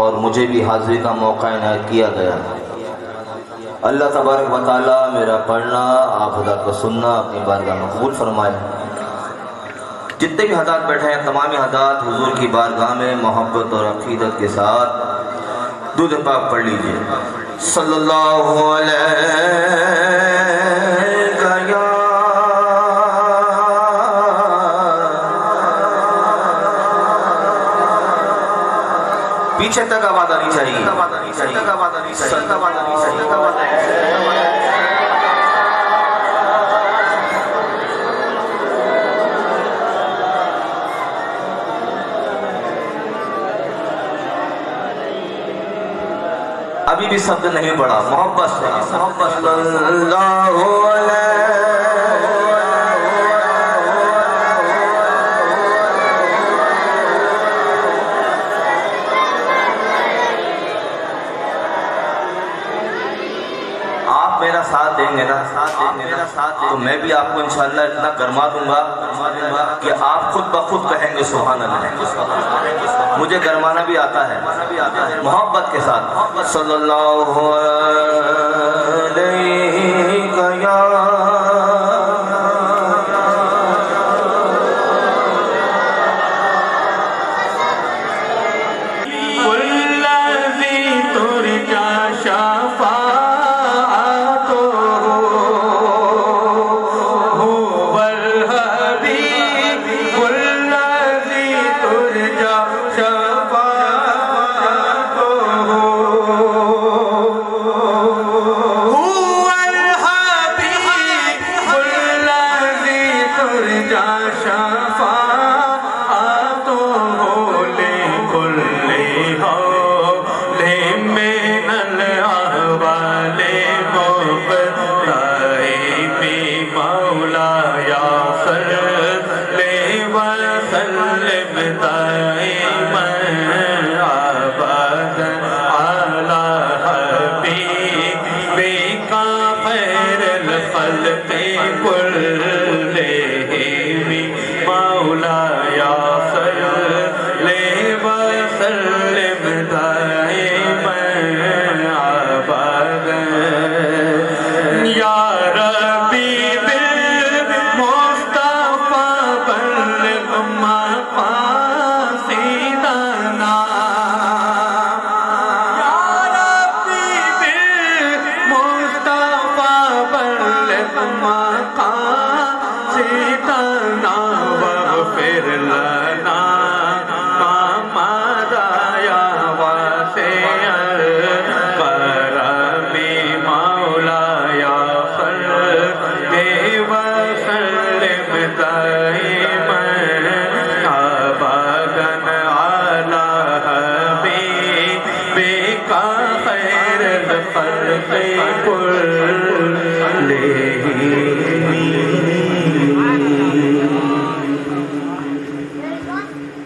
اور مجھے بھی حاضری کا موقع عنایت کیا گیا. اللہ تبارک و تعالیٰ میرا پڑھنا آپ حضرات کو سننا اپنی بارگاہ میں قبول فرمائے۔ جتنے بھی حضرات بیٹھے ہیں تمامی حضرات حضور کی بارگاہ میں محبت اور عقیدت کے ساتھ درود پاک پڑھ لیجئے۔ صلی اللہ علیہ پیچھے تک آواز آنی چاہیے۔ ابھی بھی شبد نہیں پڑا، محبت سے محبت اللہ میرا ساتھ دیں گے نا، تو میں بھی آپ کو انشاءاللہ اتنا گرما دوں گا کہ آپ خود بخود کہیں گے سبحان اللہ۔ مجھے گرمانا بھی آتا ہے محبت کے ساتھ۔ صلی اللہ علیہ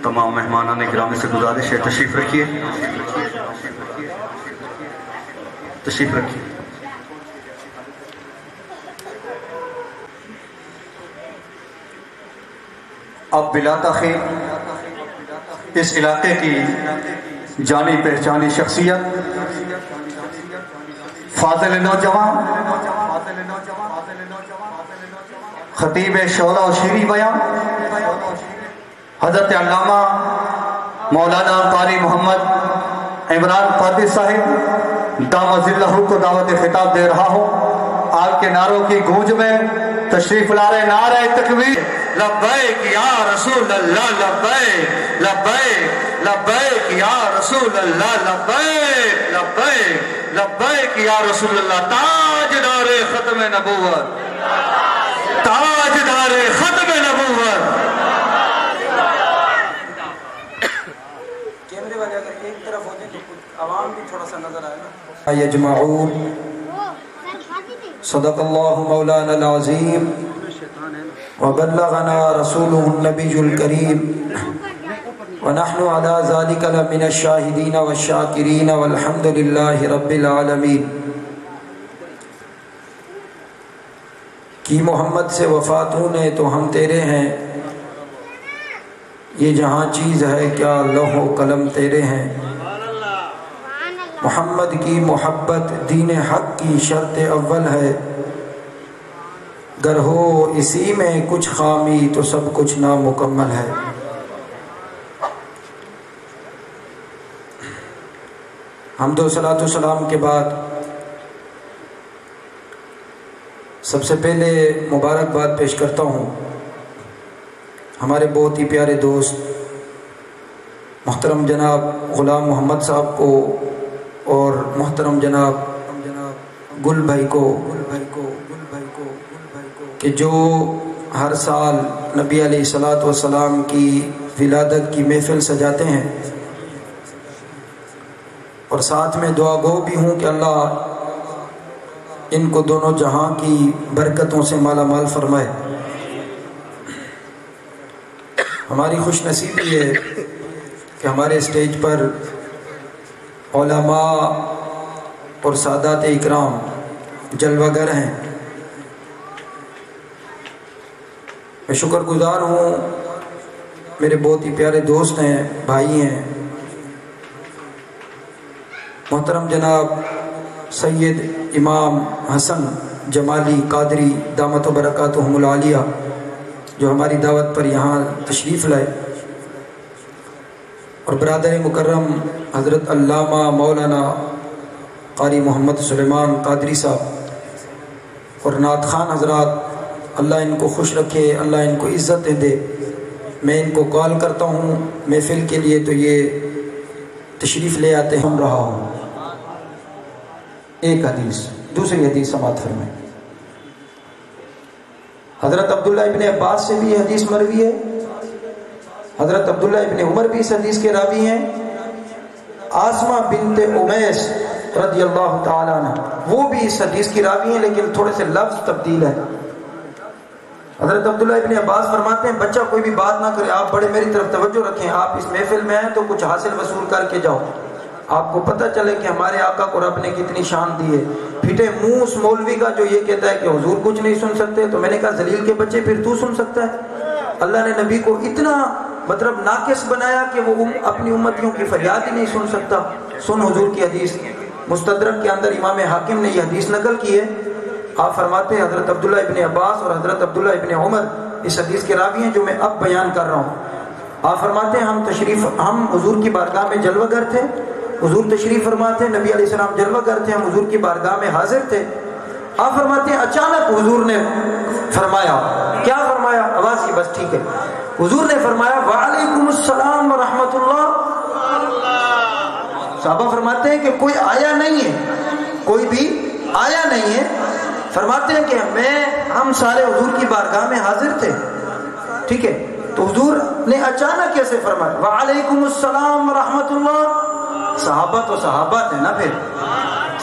تمام مہمانان گرامی سے گزارش ہے تشریف رکھیے، تشریف رکھیے۔ اب بلا تاخیر اس علاقے کی جانی پہچانی شخصیت، فاضل نوجوان، خطیب شعلہ و شیریں بیان، حضرت علامہ مولانا قاری محمد عمران قادری صاحب دامت ظلہ کو دعوت خطاب دے رہا ہوں۔ آپ کے نعروں کی گونج میں تشریف لا رہے نعرہ تکبیر، لبیک یا رسول اللہ، لبیک لبیک لبیک یا رسول اللہ، لبیک لبیک لبیک یا رسول اللہ۔ تاجدار ختم نبوت، تاجدار ختم نبوت۔ کیمرے والے اگر ایک طرف ہو جائے تو کچھ عوام بھی تھوڑا سا نظر آئے نا۔ یجمعون صدق اللہ مولانا العظیم وبلغنا رسوله النبی الکریم ونحن على ذلك لمن الشاہدین والشاکرین والحمد للہ رب العالمین۔ کی محمد سے وفات ہونے تو ہم تیرے ہیں، یہ جہاں چیز ہے کیا لوح و قلم تیرے ہیں۔ محمد کی محبت دین حق کی شرط اول ہے، گر ہو اسی میں کچھ خامی تو سب کچھ نامکمل ہے۔ حمد و صلاۃ و سلام کے بعد سب سے پہلے مبارکباد پیش کرتا ہوں ہمارے بہت ہی پیارے دوست محترم جناب غلام محمد صاحب کو اور محترم جناب گل بھائی کو کہ جو ہر سال نبی علیہ الصلاۃ والسلام کی ولادت کی محفل سجاتے ہیں، اور ساتھ میں دعا گو بھی ہوں کہ اللہ ان کو دونوں جہاں کی برکتوں سے مالا مال فرمائے۔ ہماری خوش نصیبی ہے کہ ہمارے اسٹیج پر علماء اور سادات اکرام جلوہ گر ہیں۔ میں شکر گزار ہوں، میرے بہت ہی پیارے دوست ہیں، بھائی ہیں، محترم جناب سید امام حسن جمالی قادری دامت و برکاتہم العالیہ جو ہماری دعوت پر یہاں تشریف لائے، اور برادر مکرم حضرت علامہ مولانا قاری محمد سلیمان قادری صاحب اور نعت خان حضرات، اللہ ان کو خوش رکھے، اللہ ان کو عزت دے۔ میں ان کو کال کرتا ہوں محفل کے لیے تو یہ تشریف لے آتے ہم رہا ہوں۔ ایک حدیث، دوسری حدیث سماعت فرمائیں۔ حضرت عبداللہ ابن عباس سے بھی یہ حدیث مروی ہے، حضرت عبداللہ ابن عمر بھی اس حدیث کے راوی ہیں، آسمہ بنت امیس رضی اللہ تعالیٰ عنہ وہ بھی اس حدیث کی راوی ہیں، لیکن تھوڑے سے لفظ تبدیل ہے۔ حضرت عبداللہ ابن عباس فرماتے ہیں بچہ کوئی بھی بات نہ کرے، آپ بڑے میری طرف توجہ رکھیں، آپ اس محفل میں ہیں تو کچھ حاصل وصول کر کے جاؤ، آپ کو پتہ چلے کہ ہمارے آقا کو رب نے کتنی شان دی ہے۔ پھٹے منہ اس مولوی کا جو یہ کہتا ہے کہ حضور کچھ نہیں سن سکتے، تو میں نے کہا ذلیل کے بچے پھر تو سن سکتا ہے؟ اللہ نے نبی کو اتنا ناقص بنایا کہ وہ اپنی امتیوں کی فریاد ہی نہیں سن سکتا۔ سن حضور کی حدیث، مستدرک کے اندر امام حاکم نے یہ حدیث نقل کی ہے۔ آپ فرماتے ہیں حضرت عبداللہ ابن عباس اور حضرت عبداللہ ابن عمر اس حدیث کے راوی ہیں جو میں اب بیان کر رہا ہوں۔ آپ فرماتے ہیں ہم حضور کی بارگاہ میں جلوہ گر تھے، حضور تشریف فرماتے ہیں، نبی علیہ السلام جلوہ گر تھے، ہم حضور کی بارگاہ میں حاضر تھے۔ آپ فرماتے ہیں اچانک حضور نے فرمایا، کیا فرمایا؟ آواز کی بس ٹھیک ہے۔ حضور نے فرمایا وعلیکم السلام ورحمۃ اللہ۔ صحابہ فرماتے ہیں کہ کوئی آیا نہیں ہے، کوئی بھی آیا نہیں ہے۔ فرماتے ہیں کہ ہم سارے حضور کی بارگاہ میں حاضر تھے، ٹھیک ہے، تو حضور نے اچانک کیسے فرمایا وعلیکم السلام ورحمۃ اللہ؟ صحابہ تو صحابہ تھے نا، پھر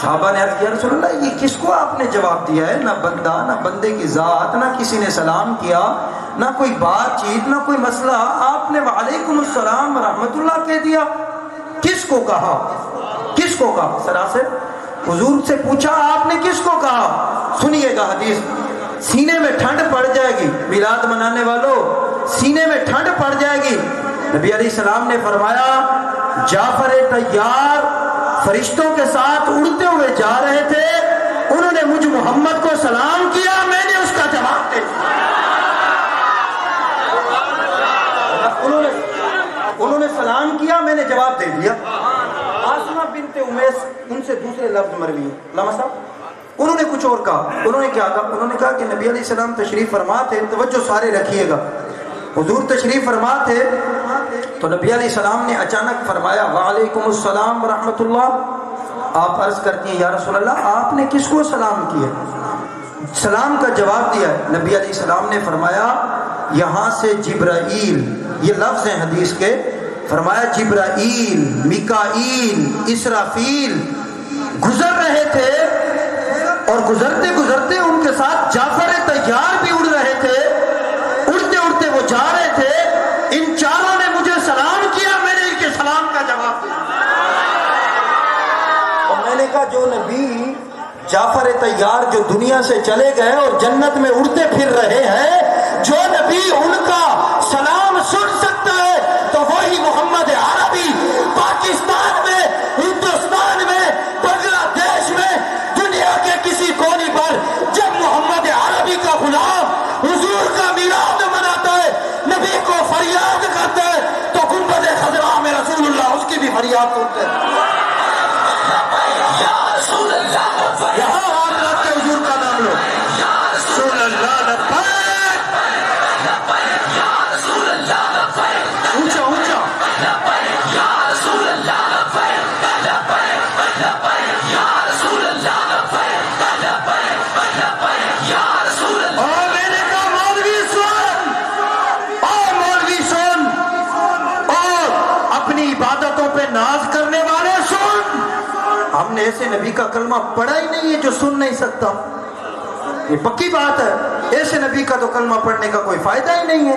صحابہ نے عرض کیا رسول اللہ یہ کس کو آپ نے جواب دیا ہے؟ نہ بندہ، نہ بندے کی ذات، نہ کسی نے سلام کیا، نہ کوئی بات چیت، نہ کوئی مسئلہ، آپ نے وعلیکم السلام ورحمۃ اللہ کہہ دیا۔ کس کو کہا؟ کس کو کہا؟ سراسر حضور سے پوچھا آپ نے کس کو کہا؟ سنیے گا حدیث، سینے میں ٹھنڈ پڑ جائے گی، میلاد منانے والوں سینے میں ٹھنڈ پڑ جائے گی۔ نبی علیہ السلام نے فرمایا جعفر طیار فرشتوں کے ساتھ اڑتے ہوئے جا رہے تھے، انہوں نے مجھ محمد کو سلام کیا، میں نے اس کا جواب دے دیا۔ انہوں نے سلام کیا، میں نے جواب دے دیا۔ آسمہ بنت امیس ان سے دوسرے لفظ مروی ہیں، علامہ صاحب انہوں نے کچھ اور کہا۔ انہوں نے کیا کہا؟ انہوں نے کہا کہ نبی علیہ السلام تشریف فرما تھے، توجہ سارے رکھیے گا، حضور تشریف فرما تھے تو نبی علیہ السلام نے اچانک فرمایا وعلیکم السلام ورحمۃ اللہ۔ آپ عرض کرتی ہیں یا رسول اللہ آپ نے کس کو سلام کیا؟ سلام کا جواب دیا ہے۔ نبی علیہ السلام نے فرمایا یہاں سے جبرائیل، یہ لفظ ہیں حدیث کے، فرمایا جبرائیل، میکائیل، اسرافیل گزر رہے تھے، اور گزرتے گزرتے ان کے ساتھ جعفر طیار بھی اڑ رہے تھے، اڑتے اڑتے وہ جا رہے تھے، ان چاروں نے مجھے سلام کیا، میں نے ان کے سلام کا جواب دیا۔ اور میں نے کہا جو نبی جعفر طیار جو دنیا سے چلے گئے اور جنت میں اڑتے پھر رہے ہیں، جو نبی ان کا سلام سن سکتا ہے تو وہی محمد عربی پاکستان میں، ہندوستان میں نبی کا کلمہ پڑھا ہی نہیں ہے جو سن نہیں سکتا. یہ پکی بات ہے. ایسے نبی کا تو کلمہ پڑھنے کا کوئی فائدہ ہی نہیں ہے.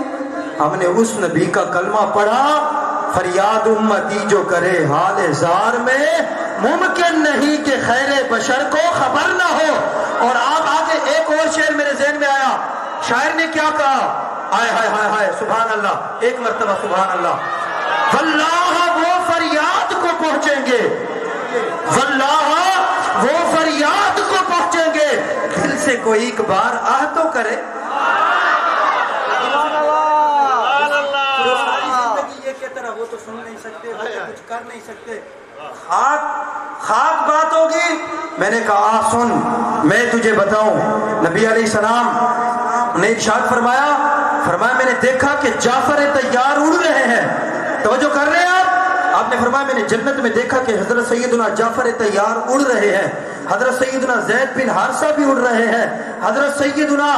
ہم نے اس نبی کا کلمہ پڑھا. فریاد امتی جو کرے حال زار میں ممکن نہیں کہ خیر بشر کو خبر نہ ہو. اور آپ آگے ایک اور شعر میرے ذہن میں آیا. شاعر نے کیا کہا؟ ہائے ہائے ہائے ہائے سبحان اللہ. ایک مرتبہ سبحان اللہ. واللہ وہ فریاد کو پہنچیں گے, واللہ وہ فریاد کو پہنچیں گے, دل سے کوئی ایک بار آہ تو کرے. وہ تو سن نہیں سکتے, وہ تو کچھ کر نہیں سکتے. خاک بات ہوگی. میں نے کہا سن میں تجھے بتاؤں. نبی علیہ السلام نے ارشاد فرمایا میں نے دیکھا کہ جعفر طیار اڑ رہے ہیں. توجہ کر رہے ہیں آپ نے فرمایا میں نے جنت میں دیکھا کہ حضرت سیدنا جعفر طیار اڑ رہے ہیں. حضرت سیدنا زید بن حارثہ بھی اڑ رہے ہیں. حضرت سیدنا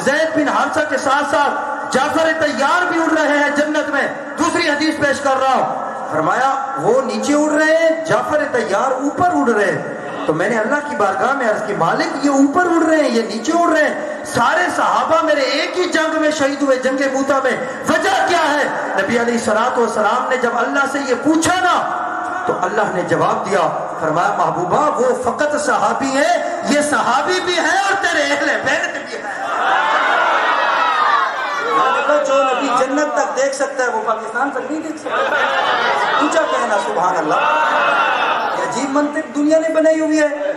زید بن حارثہ کے ساتھ ساتھ جعفر طیار بھی اڑ رہے ہیں جنت میں. دوسری حدیث پیش کر رہا ہوں. فرمایا وہ نیچے اڑ رہے ہیں, جعفر طیار اوپر اڑ رہے ہیں. تو میں نے اللہ کی بارگاہ میں عرض کی مالک یہ اوپر اڑ رہے ہیں یہ نیچے اڑ رہے ہیں. سارے صحابہ میرے ایک ہی جنگ میں شہید ہوئے, جنگ موتا میں. وجہ کیا ہے؟ نبی علیہ الصلوۃ والسلام نے جب اللہ سے یہ پوچھا نا تو اللہ نے جواب دیا. فرمایا محبوبہ وہ فقط صحابی ہیں, یہ صحابی بھی ہیں اور تیرے اہل بیت بھی ہیں. جو نبی جنت تک دیکھ سکتا ہے وہ پاکستان تک نہیں دیکھ سکتا. اونچا کہنا سبحان اللہ. یہ عجیب منطق دنیا نے بنائی ہوئی ہے.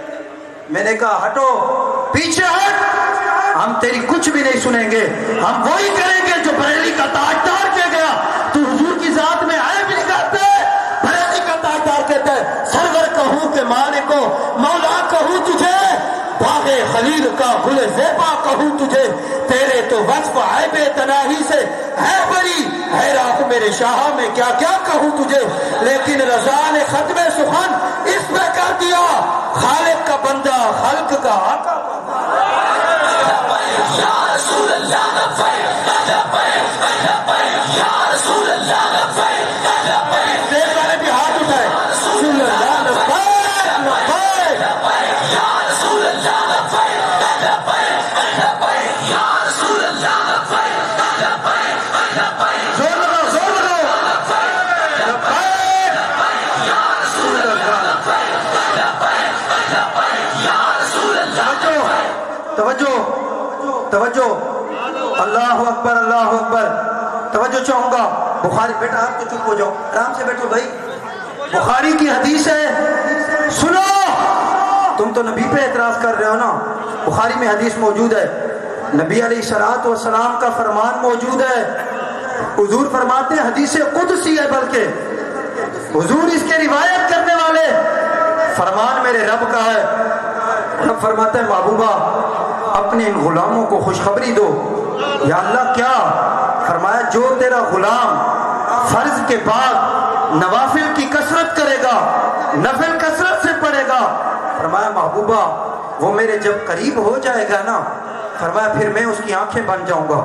میں نے کہا ہٹو پیچھے ہٹ, ہم تیری کچھ بھی نہیں سنیں گے. ہم وہی کریں گے جو بریلی کا تاجدار کہہ گیا. تو حضور کی ذات میں عیب نہیں کرتے, بریلی کا تاجدار کہتا ہے سرور کہوں کہ مالک کو مولا کہوں تجھے, باغ خلیل کا گل زیبا کہوں تجھے, تیرے تو وصف عیب تناہی سے ہے بری, ہے راہ میرے شاہ میں کیا کیا کہوں تجھے. لیکن رضا نے ختم سخن اس میں کر دیا, خالق کا بندہ خلق کا آقا. یا رسول اللہ لبیک لبیک لبیک یا رسول اللہ لبیک لبیک. دیکھ والے بھی ہاتھ اٹھائے. رسول اللہ لبیک لبیک یا رسول اللہ لبیک لبیک لبیک یا رسول اللہ لبیک لبیک لبیک. زور لگاؤ زور لگاؤ. لبیک یا رسول اللہ لبیک لبیک لبیک یا رسول اللہ. توجہ توجہ. اللہ اکبر اللہ اکبر. توجہ چاہوں گا. بخاری بیٹا آپ تو چپ ہو جاؤ, آرام سے بیٹھو بھائی. بخاری کی حدیث ہے, سنو. تم تو نبی پہ اعتراض کر رہے ہو نا. بخاری میں حدیث موجود ہے, نبی علیہ الصلوۃ والسلام کا فرمان موجود ہے. حضور فرماتے ہیں حدیث قدسی ہے, بلکہ حضور اس کے روایت کرنے والے, فرمان میرے رب کا ہے. رب فرماتے ہیں محبوبہ اپنے ان غلاموں کو خوشخبری دو. یا اللہ کیا؟ فرمایا جو تیرا غلام فرض کے بعد نوافل کی کثرت کرے گا, نفل کثرت سے پڑھے گا, فرمایا محبوبہ وہ میرے جب قریب ہو جائے گا نا, فرمایا پھر میں اس کی آنکھیں بن جاؤں گا,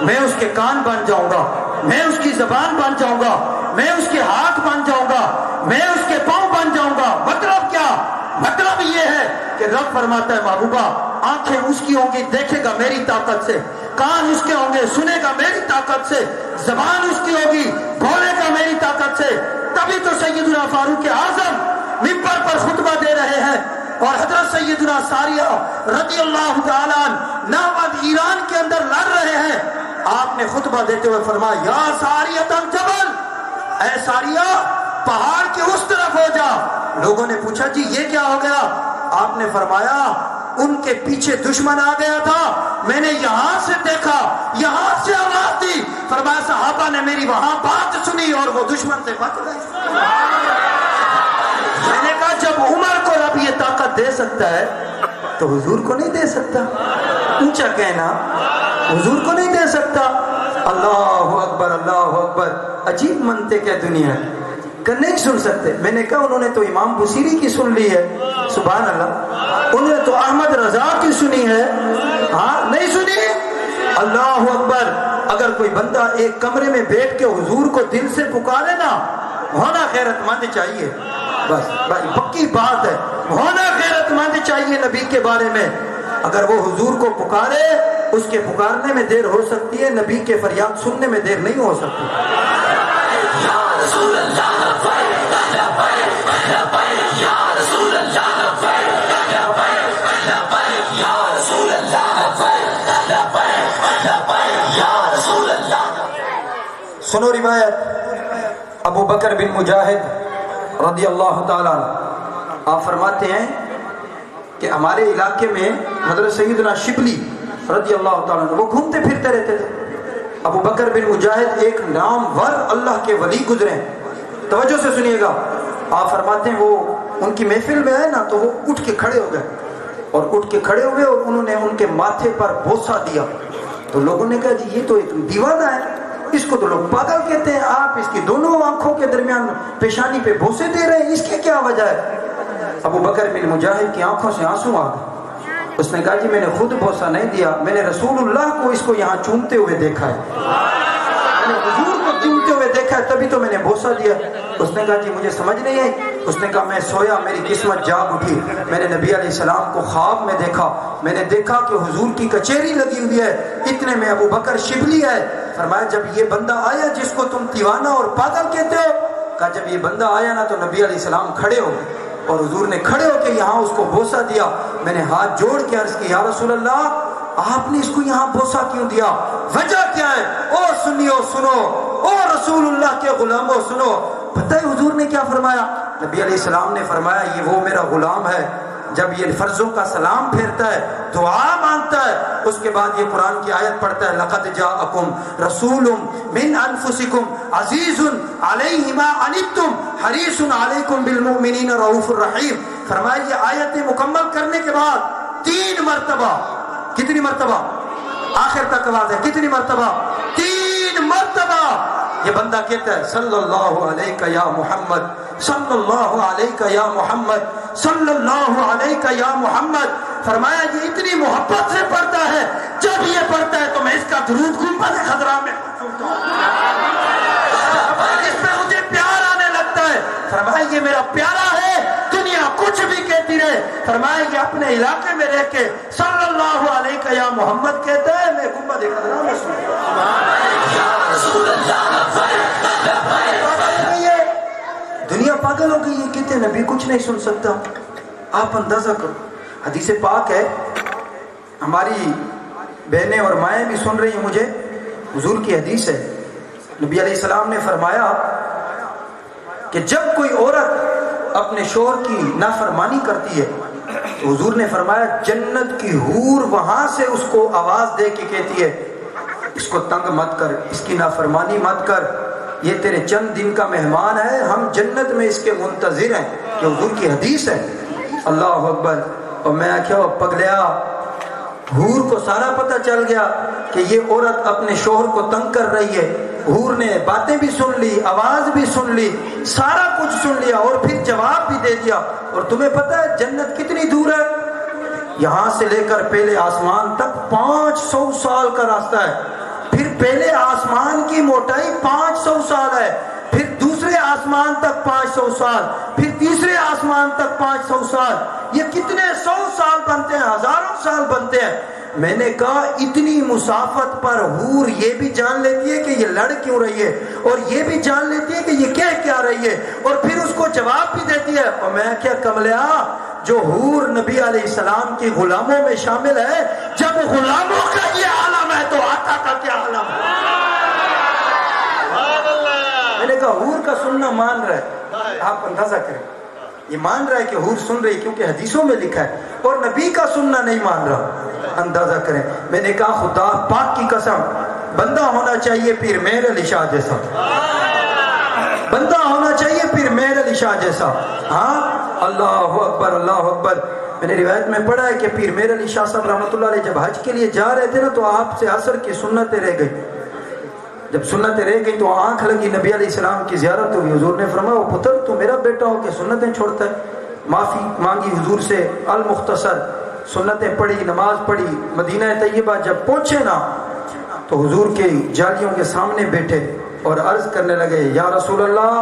میں اس کے کان بن جاؤں گا, میں اس کی زبان بن جاؤں گا, میں اس کے ہاتھ بن جاؤں گا, میں اس کے پاؤں بن جاؤں گا. مطلب کیا؟ مطلب یہ ہے کہ رب فرماتا ہے محبوبہ آنکھیں اس کی ہوں گی دیکھے گا میری طاقت سے, کان اس کے ہوں گے سنے گا میری طاقت سے, زبان اس کی ہوگی بولے گا میری طاقت سے. تبھی تو سیدنا فاروق اعظم منبر پر خطبہ دے رہے ہیں اور حضرت سیدنا ساریہ رضی اللہ تعالیٰ عنہ ناوند ایران کے اندر لڑ رہے ہیں. آپ نے خطبہ دیتے ہوئے فرمایا یا ساریہ الجبل, اے ساریہ پہاڑ کے اس طرف ہو جا. لوگوں نے پوچھا جی یہ کیا ہو گیا؟ آپ نے فرمایا ان کے پیچھے دشمن آ گیا تھا, میں نے یہاں سے دیکھا, یہاں سے آواز دی. فرمایا صحابہ نے میری وہاں بات سنی اور وہ دشمن سے بچ گئے. میں نے کہا جب عمر کو رب یہ طاقت دے سکتا ہے تو حضور کو نہیں دے سکتا؟ اونچا کہنا حضور کو نہیں دے سکتا. اللہ اکبر اللہ اکبر. عجیب منطق ہے دنیا کہ نہیں سن سکتے. میں نے کہا انہوں نے تو امام بصیری کی سن لی ہے, سبحان اللہ. انہوں نے تو احمد رضا کی سنی ہے, ہاں نہیں سنی. اللہ اکبر. اگر کوئی بندہ ایک کمرے میں بیٹھ کے حضور کو دل سے پکارے نا, ہونا غیرت مند چاہیے. بس بھائی پکی بات ہے، ہونا غیرت مند چاہیے نبی کے بارے میں. اگر وہ حضور کو پکارے اس کے پکارنے میں دیر ہو سکتی ہے، نبی کے فریاد سننے میں دیر نہیں ہو سکتی. یا رسول اللہ سنو روایت ابو بکر بن مجاہد رضی اللہ تعالیٰ عنہ، آپ فرماتے ہیں کہ ہمارے علاقے میں حضرت سیدنا شبلی رضی اللہ تعالیٰ عنہ وہ گھومتے پھرتے رہتے تھے. ابو بکر بن مجاہد ایک نامور اللہ کے ولی گزرے ہیں، توجہ سے سنیے گا. آپ فرماتے ہیں وہ ان کی محفل میں آئے نا تو وہ اٹھ کے کھڑے ہو گئے، اور اٹھ کے کھڑے ہوئے اور انہوں نے ان کے ماتھے پر بوسہ دیا. تو لوگوں نے کہا جی یہ تو ایک دیوانہ ہے، اس کو تو لوگ پاگل کہتے ہیں، آپ اس کی دونوں آنکھوں کے درمیان پیشانی پہ بوسے دے رہے ہیں، اس کی کیا وجہ ہے؟ ابو بکر بن مجاہد کی آنکھوں سے آنسو آ گئے. اس نے کہا جی میں نے خود بوسہ نہیں دیا، میں نے رسول اللہ کو اس کو یہاں چومتے ہوئے دیکھا ہے، میں نے حضور کو چومتے ہوئے دیکھا ہے، تبھی تو میں نے بوسہ دیا. اس نے کہا جی مجھے سمجھ نہیں ہے. اس نے کہا میں سویا، میری قسمت جاگ اٹھی، میں نے نبی علیہ السلام کو خواب میں دیکھا، میں نے دیکھا کہ حضور کی کچہری لگی ہوئی ہے، اتنے میں ابو بکر شبلی ہے. فرمایا جب یہ بندہ آیا جس کو تم دیوانہ اور پاگل کہتے ہو، کہا جب یہ بندہ آیا نا تو نبی علیہ السلام کھڑے ہو گئے اور حضور نے کھڑے ہو کے یہاں اس کو بوسہ دیا. میں نے ہاتھ جوڑ کے عرض کی یا رسول اللہ آپ نے اس کو یہاں بوسہ کیوں دیا، وجہ کیا ہے؟ او سنیو سنو، او رسول اللہ کے غلاموں سنو. پتہ ہے حضور نے کیا فرمایا؟ نبی علیہ السلام نے فرمایا یہ وہ میرا غلام ہے، جب یہ فرضوں کا سلام پھیرتا ہے دعا مانگتا ہے، اس کے بعد یہ قرآن کی آیت پڑھتا ہے لقد جاءکم رسول من انفسکم عزیز علیہ ما عنتم حریص علیکم بالمؤمنین رؤوف الرحیم. فرمایا یہ آیتیں مکمل کرنے کے بعد 3 مرتبہ، کتنی مرتبہ؟ آخر تک آواز ہے، کتنی مرتبہ؟ 3 مرتبہ یہ بندہ کہتا ہے صلی اللہ علیہ یا محمد، صلی اللہ علیہ یا محمد، صلی اللہ علیہ یا محمد. فرمایا یہ اتنی محبت سے پڑھتا ہے، جب یہ پڑھتا ہے تو میں اس کا درود گنبد خضرا میں اس پہ مجھے پیار آنے لگتا ہے. فرمایا یہ میرا پیارا ہے، دنیا کچھ بھی کہتی رہے. فرمایا یہ اپنے علاقے میں رہ کے صلی اللہ علیہ یا محمد کہتا ہے، میں گنبد خضرا میں دنیا پاگل ہو گئی. یہ کہتے نبی کچھ نہیں سن سکتا. آپ اندازہ کرو، حدیث پاک ہے، ہماری بہنیں اور مائیں بھی سن رہی ہیں مجھے، حضور کی حدیث ہے. نبی علیہ السلام نے فرمایا کہ جب کوئی عورت اپنے شوہر کی نافرمانی کرتی ہے تو حضور نے فرمایا جنت کی حور وہاں سے اس کو آواز دے کے کہتی ہے اس کو تنگ مت کر، اس کی نافرمانی مت کر، یہ تیرے چند دن کا مہمان ہے، ہم جنت میں اس کے منتظر ہیں. کہ حضور کی حدیث ہے. اللہ اکبر. اور میں کیا پگلیا، حور کو سارا پتہ چل گیا کہ یہ عورت اپنے شوہر کو تنگ کر رہی ہے. حور نے باتیں بھی سن لی، آواز بھی سن لی، سارا کچھ سن لیا اور پھر جواب بھی دے دیا. اور تمہیں پتہ ہے جنت کتنی دور ہے؟ یہاں سے لے کر پہلے آسمان تک 500 سال کا راستہ ہے. پھر پہلے آسمان کی موٹائی 500 سال ہے، پھر دوسرے آسمان تک 500 سال، پھر تیسرے آسمان تک 500 سال. یہ کتنے 100 سال بنتے ہیں، ہزاروں سال بنتے ہیں. میں نے کہا اتنی مسافت پر حور یہ بھی جان لیتی ہے کہ یہ لڑ کیوں رہی ہے، اور یہ بھی جان لیتی ہے کہ یہ کہہ کیا رہی ہے، اور پھر اس کو جواب بھی دیتی ہے. اور میں کیا کملیا، جو حور نبی علیہ السلام کی غلاموں میں شامل ہے، جب غلاموں کا یہ عالم ہے تو آقا کا کیا عالم ہے؟ میں نے کہا حور کا سننا مان رہا ہے. آپ اندازہ کریں، یہ مان رہا ہے کہ حور سن رہی کیونکہ حدیثوں میں لکھا ہے، اور نبی کا سننا نہیں مان رہا. اندازہ کریں. میں نے کہا خدا پاک کی قسم بندہ ہونا چاہیے پیر مہر علی شاہ جیسا، بندہ ہونا چاہیے پیر مہر علی شاہ جیسا. ہاں اللہ اکبر، اللہ اکبر. میں نے روایت میں پڑھا ہے کہ پیر مہر علی شاہ صاحب رحمۃ اللہ علیہ جب حج کے لیے جا رہے تھے نا تو آپ سے عصر کی سنتیں رہ گئی. جب سنتیں رہ گئی تو آنکھ لگی، نبی علیہ السلام کی زیارت ہوئی. حضور نے فرمایا وہ پتر تو میرا بیٹا ہو کہ سنتیں چھوڑتا ہے. معافی مانگی حضور سے، المختصر سنتیں پڑھی، نماز پڑھی. مدینہ طیبہ جب پہنچے نا تو حضور کے جالیوں کے سامنے بیٹھے اور عرض کرنے لگے یا رسول اللہ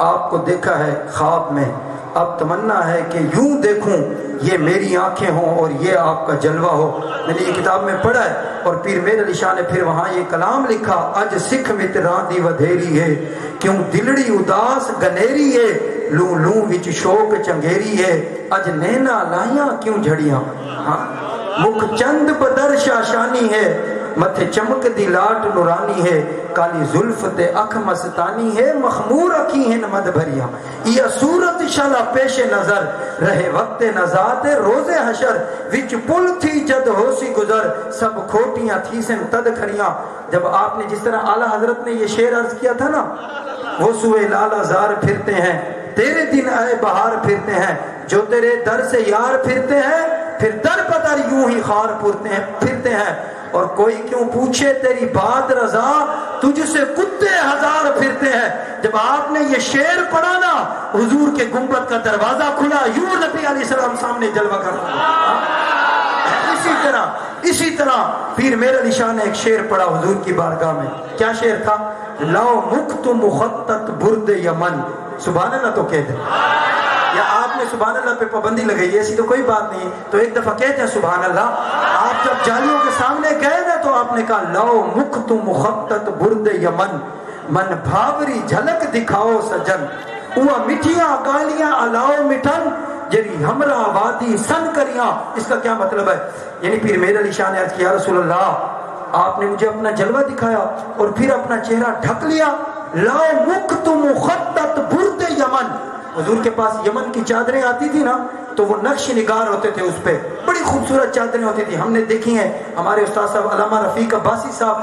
آپ کو دیکھا ہے خواب میں، اب تمنا ہے کہ یوں دیکھوں یہ میری آنکھیں ہوں اور یہ آپ کا جلوہ ہو۔ میں نے یہ کتاب میں پڑھا ہے، اور پیر میر علی شاہ نے پھر وہاں یہ کلام لکھا، اج سکھ متراں دی ودھیری ہے، کیوں دلڑی اداس گنیری ہے، لوں لوں وچ شوق چنگیری ہے، اج نینا لائیاں کیوں جھڑیاں، مکھ چند بدر شاشانی ہے، متھے چمک دی لاٹ نورانی ہے، کالی زلف تے اکھ مستانی ہے، مخمور اکھی ہیں مد بھریاں، یہ صورت شالا پیش نظر رہے وقت نزات روز حشر، وچ پل تھی جد ہوسی گزر، سب کھوٹیاں تھی سن تد کھریاں۔ جب آپ نے جس طرح اعلیٰ حضرت نے یہ شعر عرض کیا تھا نا، وہ سوئے لالا زار پھرتے ہیں، تیرے دن آئے بہار پھرتے ہیں، جو تیرے در سے یار پھرتے ہیں، پھر در بدر یوں ہی خار پھرتے ہیں، اور کوئی کیوں پوچھے تیری بات رضا، تجھ سے کتے ہزار پھرتے ہیں۔ جب آپ نے یہ شعر پڑھا نا، حضور کے گنبد کا دروازہ کھلا، یوں نبی علیہ السلام سامنے جلوہ کر رہا۔ اسی طرح پیر میر علی شاہ نے ایک شعر پڑھا حضور کی بارگاہ میں، کیا شعر تھا؟ لو مکت مخطط برد یمن، سبحان اللہ تو کہتے ہیں، یا آپ نے سبحان اللہ پہ پابندی لگائی ہے، ایسی تو کوئی بات نہیں، تو ایک دفعہ کہتے ہیں سبحان اللہ۔ آپ جب جالیوں کے سامنے گئے نا تو آپ نے کہا لو مکت مخطط برد یمن، من بھاوری جھلک دکھاؤ سجن، وہ مٹھیاں گالیاں الاؤ مٹھن، جری ہمراہ وادی سن کریاں۔ اس کا کیا مطلب ہے؟ یعنی پھر میر علی شاہ نے عرض کیا رسول اللہ، آپ نے مجھے اپنا جلوہ دکھایا اور پھر اپنا چہرہ ڈھک لیا، لو مکت مخطط برد یمن۔ حضور کے پاس یمن کی چادریں آتی تھی نا، تو وہ نقش نگار ہوتے تھے، اس پہ بڑی خوبصورت چادریں ہوتی تھی، ہم نے دیکھی ہیں، ہمارے استاد صاحب علامہ رفیق عباسی صاحب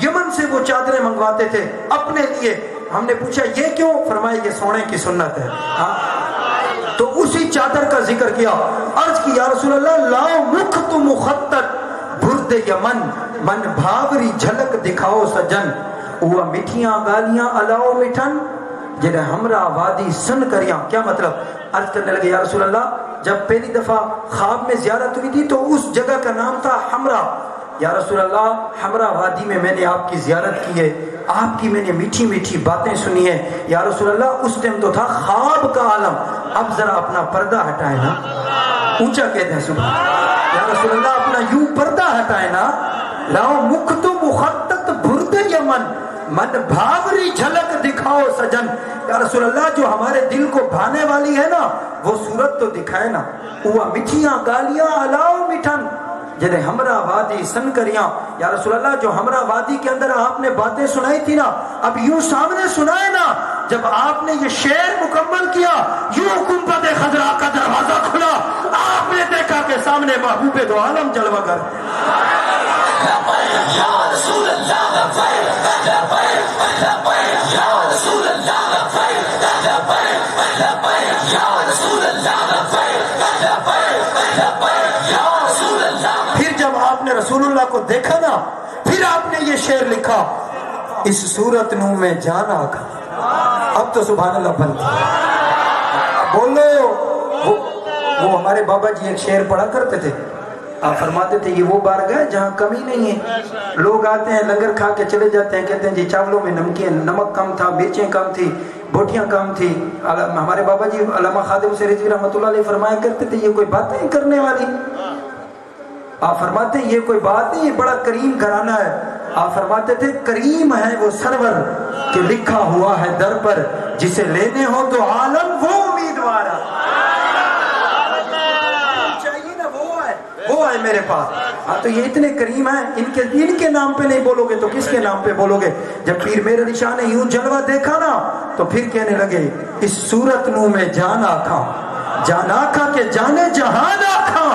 یمن سے وہ چادریں منگواتے تھے اپنے لیے۔ ہم نے پوچھا یہ کیوں؟ فرمایا یہ سونے کی سنت ہے۔ تو اسی چادر کا ذکر کیا، عرض کی یا رسول اللہ لاؤ مکت مخطط برد یمن، من بھاوری جھلک دکھاؤ سجن، وہ مٹھیاں گالیاں الاؤ مٹھن، جنہیں ہمراہ وادی سن کریاں۔ کیا مطلب؟ عرض کرنے لگے یا رسول اللہ، جب پہلی دفعہ خواب میں زیارت ہوئی تھی تو اس جگہ کا نام تھا ہمراہ۔ یا رسول اللہ، ہمراہ وادی میں میں نے آپ کی زیارت کی ہے، آپ کی میں نے میٹھی میٹھی باتیں سنی ہیں۔ یا رسول اللہ، اس ٹائم تو تھا خواب کا عالم، اب ذرا اپنا پردہ ہٹائے نا، اونچا کہتے ہیں سبحان۔ یا رسول اللہ، اپنا یوں پردہ ہٹائے نا، لاؤ مکت مخطط برد یمن، من بھاوری جھلک دکھاؤ سجن۔ یا رسول اللہ، جو ہمارے دل کو بھانے والی ہے نا، وہ صورت تو دکھائے نا، وہ مٹھیاں گالیاں الاؤ مٹھن، جنہیں ہمراہ وادی سن کریاں۔ یا رسول اللہ، جو ہمراہ وادی کے اندر آپ نے باتیں سنائی تھی نا، اب یوں سامنے سنائے نا۔ جب آپ نے یہ شعر مکمل کیا، یوں گنبد خضرا کا دروازہ کھلا، آپ نے دیکھا کہ سامنے محبوب دو عالم جلوہ گر۔ یا رسول اللہ، یا رسول اللہ، یا رسول اللہ۔ پھر جب آپ نے رسول اللہ کو دیکھا نا، پھر آپ نے یہ شعر لکھا، اس صورت نو میں جانا کھا۔ اب تو سبحان اللہ بنتی بولو۔ وہ ہمارے بابا جی ایک شعر پڑھا کرتے تھے، آپ فرماتے تھے یہ وہ بارگاہ جہاں کمی نہیں ہے، لوگ آتے ہیں لنگر کھا کے چلے جاتے ہیں، کہتے ہیں جی چاولوں میں نمک کم تھا، مرچیں کم تھی، بوٹیاں کم تھی۔ ہمارے بابا جی علامہ خادم سے رضوی رحمۃ اللہ علیہ فرمایا کرتے تھے یہ کوئی باتیں کرنے والی؟ آپ فرماتے ہیں یہ کوئی بات نہیں، یہ بڑا کریم گھرانہ ہے۔ آپ فرماتے تھے کریم ہے وہ سرور کہ لکھا ہوا ہے در پر، جسے لینے ہو تو عالم وہ امیدوار چاہیے نا، وہ ہے میرے پاس۔ ہاں تو یہ اتنے کریم ہیں، ان کے نام پہ نہیں بولو گے تو کس کے نام پہ بولو گے؟ جب پیر میر علی شاہ نے یوں جلوہ دیکھا نا، تو پھر کہنے لگے اس صورت نو میں جان آکھا، جان آکھا کہ جانے جہان آکھا،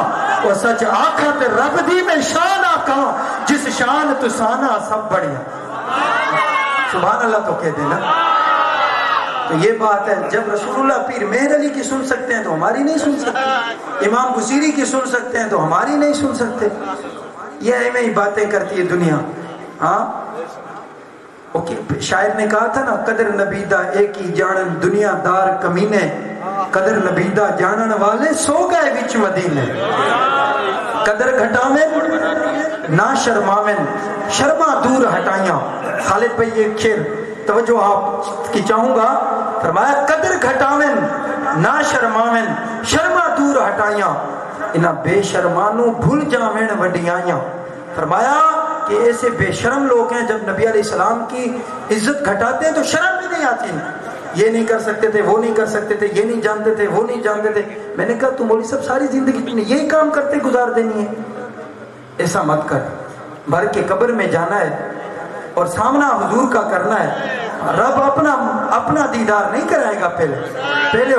وہ سچ آکھا تے رب دی میں شان آکھا، جس شان تو سانا سب بڑھیا۔ سبحان اللہ تو کہہ دینا۔ تو یہ بات ہے، جب رسول اللہ پیر مہر علی کی سن سکتے ہیں تو ہماری نہیں سن سکتے، امام بصیری کی سن سکتے ہیں تو ہماری نہیں سن سکتے۔ یہ ایویں ہی باتیں کرتی ہے دنیا۔ ہاں شاعر نے کہا تھا نا، قدر نبیدہ ایک ہی جانن دنیا دار کمینے، قدر نبیدہ جانن والے سو گئے وچ مدینے، قدر گھٹاویں نہ شرماویں شرما دور ہٹائیاں۔ خالد بھائی ایک شعر توجہ آپ کی چاہوں گا، فرمایا قدر گھٹاون نہ شرماون شرما دور ہٹائیاں انہاں بے شرمانوں بھول جاویں وڈیائیاں. فرمایا کہ ایسے بے شرم لوگ ہیں جب نبی علیہ السلام کی عزت گھٹاتے ہیں تو شرم بھی نہیں آتی. یہ نہیں کر سکتے تھے، وہ نہیں کر سکتے تھے، یہ نہیں جانتے تھے، وہ نہیں جانتے تھے. میں نے کہا تم مولوی صاحب ساری زندگی تم نے یہی کام کرتے گزار دینی ہے. ایسا مت کر. بھر کے قبر میں جانا ہے اور سامنا حضور کا کرنا ہے. رب اپنا دیدار نہیں کرائے گا. پہلے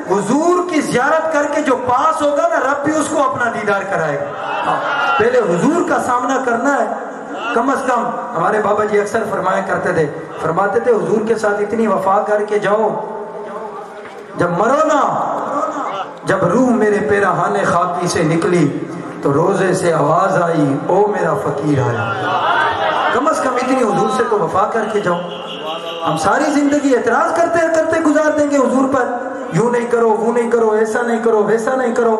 حضور کی زیارت کر کے جو پاس ہوگا نا رب بھی اس کو اپنا دیدار کرائے گا. پہلے حضور کا سامنا کرنا ہے. کم از کم ہمارے بابا جی اکثر فرمایا کرتے تھے، فرماتے تھے حضور کے ساتھ اتنی وفا کر کے جاؤ جب مرو نا، جب روح میرے پیراہان خاکی سے نکلی تو روزے سے آواز آئی او میرا فقیر آیا. کم از کم اتنی حضور سے تو وفا کر کے جاؤ. ہم ساری زندگی اعتراض کرتے گزار دیں گے حضور پر. یوں نہیں کرو، وہ نہیں کرو، ایسا نہیں کرو، ویسا نہیں کرو.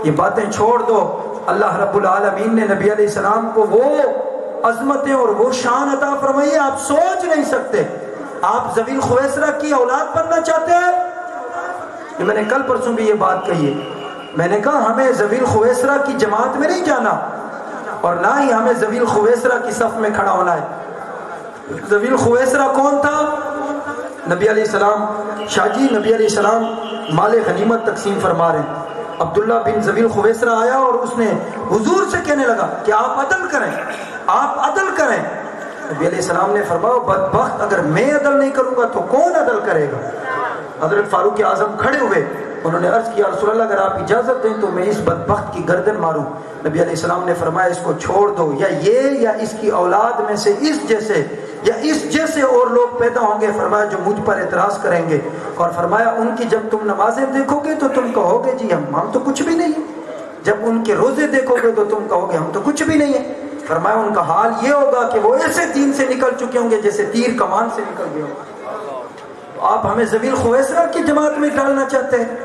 یہ باتیں چھوڑ دو. اللہ رب العالمین نے نبی علیہ السلام کو وہ عظمتیں اور وہ شان عطا فرمائی ہے آپ سوچ نہیں سکتے. آپ ذوی الخویسرہ کی اولاد بننا چاہتے ہیں؟ میں نے کل پرسوں بھی یہ بات کہی ہے. میں نے کہا ہمیں ذوی الخویسرہ کی جماعت میں نہیں جانا اور نہ ہی ہمیں ذوی الخویسرہ کی صف میں کھڑا ہونا ہے. ذوی الخویسرہ کون تھا؟ نبی علیہ السلام. شاہ جی نبی علیہ السلام مال غنیمت تقسیم فرما رہے ہیں. عبداللہ بن ذوی الخویسرہ آیا اور اس نے حضور سے کہنے لگا کہ آپ عدل کریں، آپ عدل کریں. نبی علیہ السلام نے فرمایا بدبخت اگر میں عدل نہیں کروں گا تو کون عدل کرے گا؟ حضرت فاروق اعظم کھڑے ہوئے، انہوں نے عرض کیا رسول اللہ اگر آپ اجازت دیں تو میں اس بدبخت کی گردن ماروں. نبی علیہ السلام نے فرمایا اس کو چھوڑ دو، یا یہ یا اس کی اولاد میں سے اس جیسے اور لوگ پیدا ہوں گے فرمایا جو مجھ پر اعتراض کریں گے. اور فرمایا ان کی جب تم نمازیں دیکھو گے تو تم کہو گے جی ہم تو کچھ بھی نہیں ہیں. جب ان کے روزے دیکھو گے تو تم کہو گے ہم تو کچھ بھی نہیں ہیں. فرمایا ان کا حال یہ ہوگا کہ وہ ایسے دین سے نکل چکے ہوں گے جیسے تیر کمان سے نکل گئے ہوں. آپ ہمیں ذوی الخویسرہ کی جماعت میں ڈالنا چاہتے ہیں؟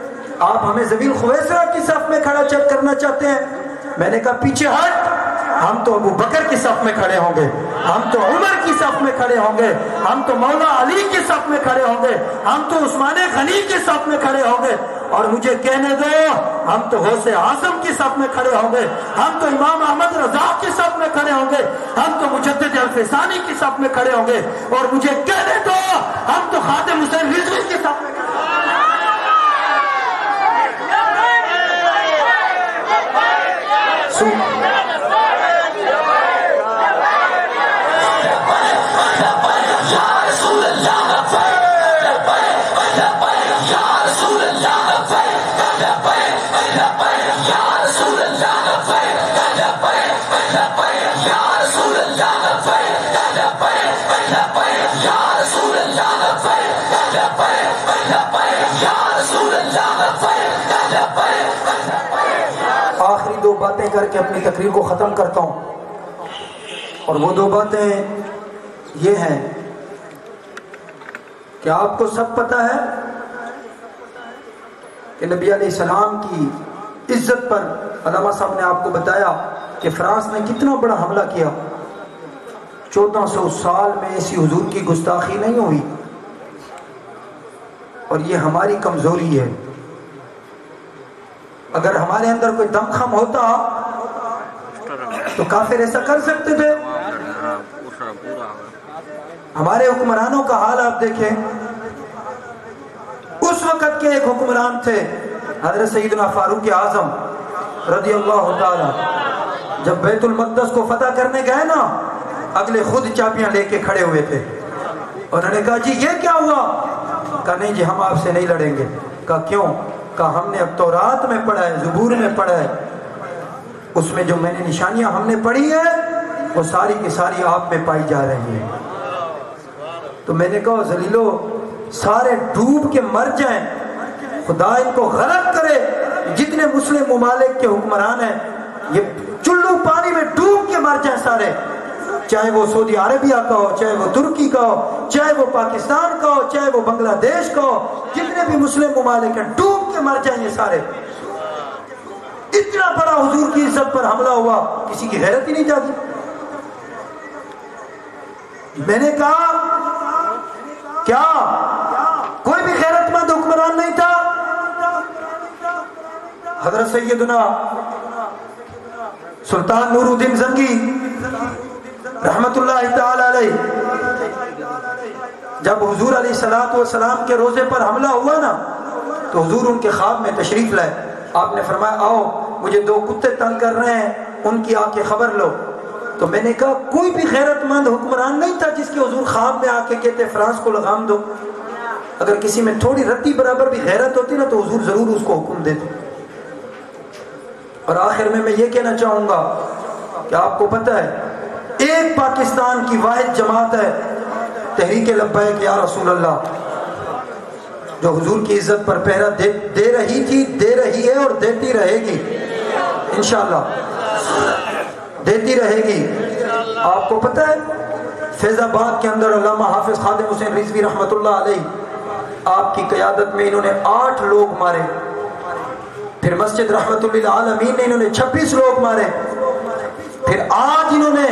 آپ ہمیں ذوی الخویسرہ کی صف میں کھڑا چیک کرنا چاہتے ہیں؟ میں نے کہا پیچھے ہٹ. ہم تو ابو بکر کی صف میں کھڑے ہوں گے، ہم تو عمر کی صف میں کھڑے ہوں گے، ہم تو مولا علی کی صف میں کھڑے ہوں گے، ہم تو عثمان غنی کی صف میں کھڑے ہوں گے. اور مجھے کہنے دو ہم تو غوث اعظم کی صف میں کھڑے ہوں گے، ہم تو امام احمد رضا کی صف میں کھڑے ہوں گے، ہم تو مجدد الفسانی کی صف میں کھڑے ہوں گے. اور مجھے کہنے دو ہم تو خادم حسین رضوی کی صف میں کھڑے ہوں گے. آخری دو باتیں کر کے اپنی تقریر کو ختم کرتا ہوں، اور وہ دو باتیں یہ ہیں کہ آپ کو سب پتہ ہے کہ نبی علیہ السلام کی عزت پر علامہ صاحب نے آپ کو بتایا کہ فرانس نے کتنا بڑا حملہ کیا. 1400 سال میں ایسی حضور کی گستاخی نہیں ہوئی، اور یہ ہماری کمزوری ہے. اگر ہمارے اندر کوئی دم خم ہوتا تو کافر ایسا کر سکتے تھے؟ ہمارے حکمرانوں کا حال آپ دیکھیں. اس وقت کے ایک حکمران تھے حضرت سیدنا فاروق اعظم رضی اللہ تعالی. جب بیت المقدس کو فتح کرنے گئے نا، اگلے خود چابیاں لے کے کھڑے ہوئے تھے. انہوں نے کہا جی یہ کیا ہوا؟ کہا نہیں جی ہم آپ سے نہیں لڑیں گے. کہا کیوں؟ کہا ہم نے اب تورات میں پڑھا ہے، زبور میں پڑھا ہے، اس میں جو میں نے نشانیاں ہم نے پڑھی ہے وہ ساری کی ساری آپ میں پائی جا رہی ہیں. تو میں نے کہا ذلیلو سارے ڈوب کے مر جائیں، خدا ان کو غرق کرے. جتنے مسلم ممالک کے حکمران ہیں یہ چلو پانی میں ڈوب کے مر جائیں سارے، چاہے وہ سعودی عربیہ کا ہو، چاہے وہ ترکی کا ہو، چاہے وہ پاکستان کا ہو، چاہے وہ بنگلہ دیش کا ہو، جتنے بھی مسلم ممالک ہیں ڈوب کے مر جائیں یہ سارے. اتنا بڑا حضور کی عزت پر حملہ ہوا، کسی کی غیرت ہی نہیں جاتی. میں نے کہا کیا حضرت سیدنا سلطان نور الدین زنگی رحمت اللہ تعالی علیہ جب حضور علیہ الصلوۃ والسلام کے روزے پر حملہ ہوا نا تو حضور ان کے خواب میں تشریف لائے. آپ نے فرمایا آؤ مجھے 2 کتے تنگ کر رہے ہیں ان کی آ کے خبر لو. تو میں نے کہا کوئی بھی غیرت مند حکمران نہیں تھا جس کے حضور خواب میں آ کے کہتے فرانس کو لگام دو. اگر کسی میں تھوڑی رتی برابر بھی غیرت ہوتی نا تو حضور ضرور اس کو حکم دیتے. اور آخر میں یہ کہنا چاہوں گا کہ آپ کو پتہ ہے ایک پاکستان کی واحد جماعت ہے تحریک لبیک یا رسول اللہ جو حضور کی عزت پر پہرا دے رہی تھی, دے رہی ہے اور دیتی رہے گی انشاءاللہ, دیتی رہے گی. آپ کو پتہ ہے فیض آباد کے اندر علامہ حافظ خادم حسین رضوی رحمت اللہ علیہ آپ کی قیادت میں انہوں نے 8 لوگ مارے. پھر مسجد رحمت اللہ عالمین نے انہوں نے 26 لوگ مارے. پھر آج انہوں نے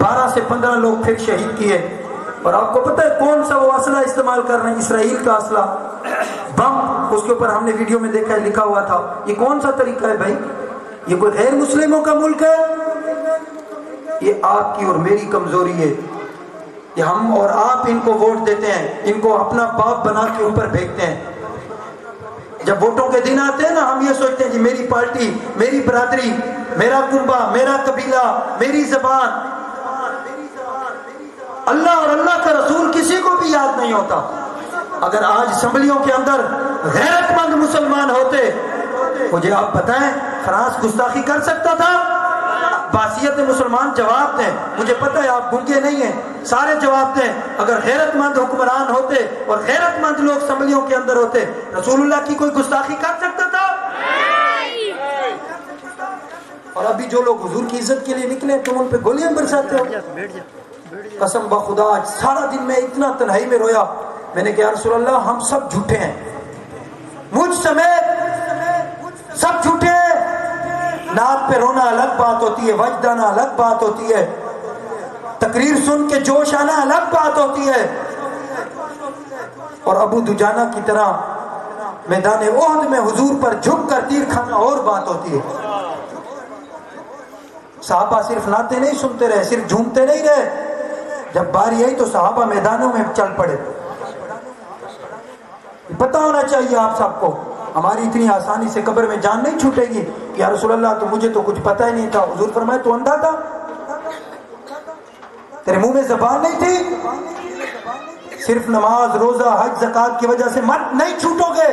12 سے 15 لوگ پھر شہید کیے. اور آپ کو پتہ ہے کون سا وہ اسلحہ استعمال کر رہے ہیں؟ اسرائیل کا اسلحہ بم. اس کے اوپر ہم نے ویڈیو میں دیکھا ہے لکھا ہوا تھا. یہ کون سا طریقہ ہے بھائی؟ یہ کوئی غیر مسلموں کا ملک ہے؟ یہ آپ کی اور میری کمزوری ہے. یہ ہم اور آپ ان کو ووٹ دیتے ہیں, ان کو اپنا باپ بنا کے اوپر پھینکتے ہیں. جب ووٹوں کے دن آتے ہیں نا ہم یہ سوچتے ہیں کہ میری پارٹی, میری برادری, میرا کنبہ, میرا قبیلہ, میری زبان. اللہ اور اللہ کا رسول کسی کو بھی یاد نہیں ہوتا. اگر آج اسمبلیوں کے اندر غیرت مند مسلمان ہوتے, مجھے آپ بتائیں فرانس گستاخی کر سکتا تھا؟ باسیت مسلمان جواب دیں. مجھے پتہ ہے آپ گنگے نہیں ہیں, سارے جواب دیں. اگر غیرت مند حکمران ہوتے اور غیرت مند لوگ اسمبلیوں کے اندر ہوتے, رسول اللہ کی کوئی گستاخی کر سکتا تھا؟ اور ابھی جو لوگ حضور کی عزت کے لیے نکلے تم ان پہ گولیاں برساتے ہو. قسم بخدا آج سارا دن میں اتنا تنہائی میں رویا. میں نے کہا رسول اللہ ہم سب جھوٹے ہیں, مجھ سمیت سب جھوٹے ہیں. نعت پہ رونا الگ بات ہوتی ہے, وجدانا الگ بات ہوتی ہے, تقریر سن کے جوش آنا الگ بات ہوتی ہے. اور ابو دجانہ کی طرح میدان احد میں حضور پر جھک کر تیر کھانا اور بات ہوتی ہے. صحابہ صرف نعتیں نہیں سنتے رہے, صرف جھومتے نہیں رہے. جب باری آئی تو صحابہ میدانوں میں چل پڑے. پتہ ہونا چاہیے آپ سب کو, ہماری اتنی آسانی سے قبر میں جان نہیں چھوٹے گی کہ یا رسول اللہ تو مجھے تو کچھ پتہ ہی نہیں تھا. حضور فرمائے تو اندھا تھا, تیرے منہ میں زبان نہیں تھی. صرف نماز, روزہ, حج, زکات کی وجہ سے مت نہیں چھوٹو گے.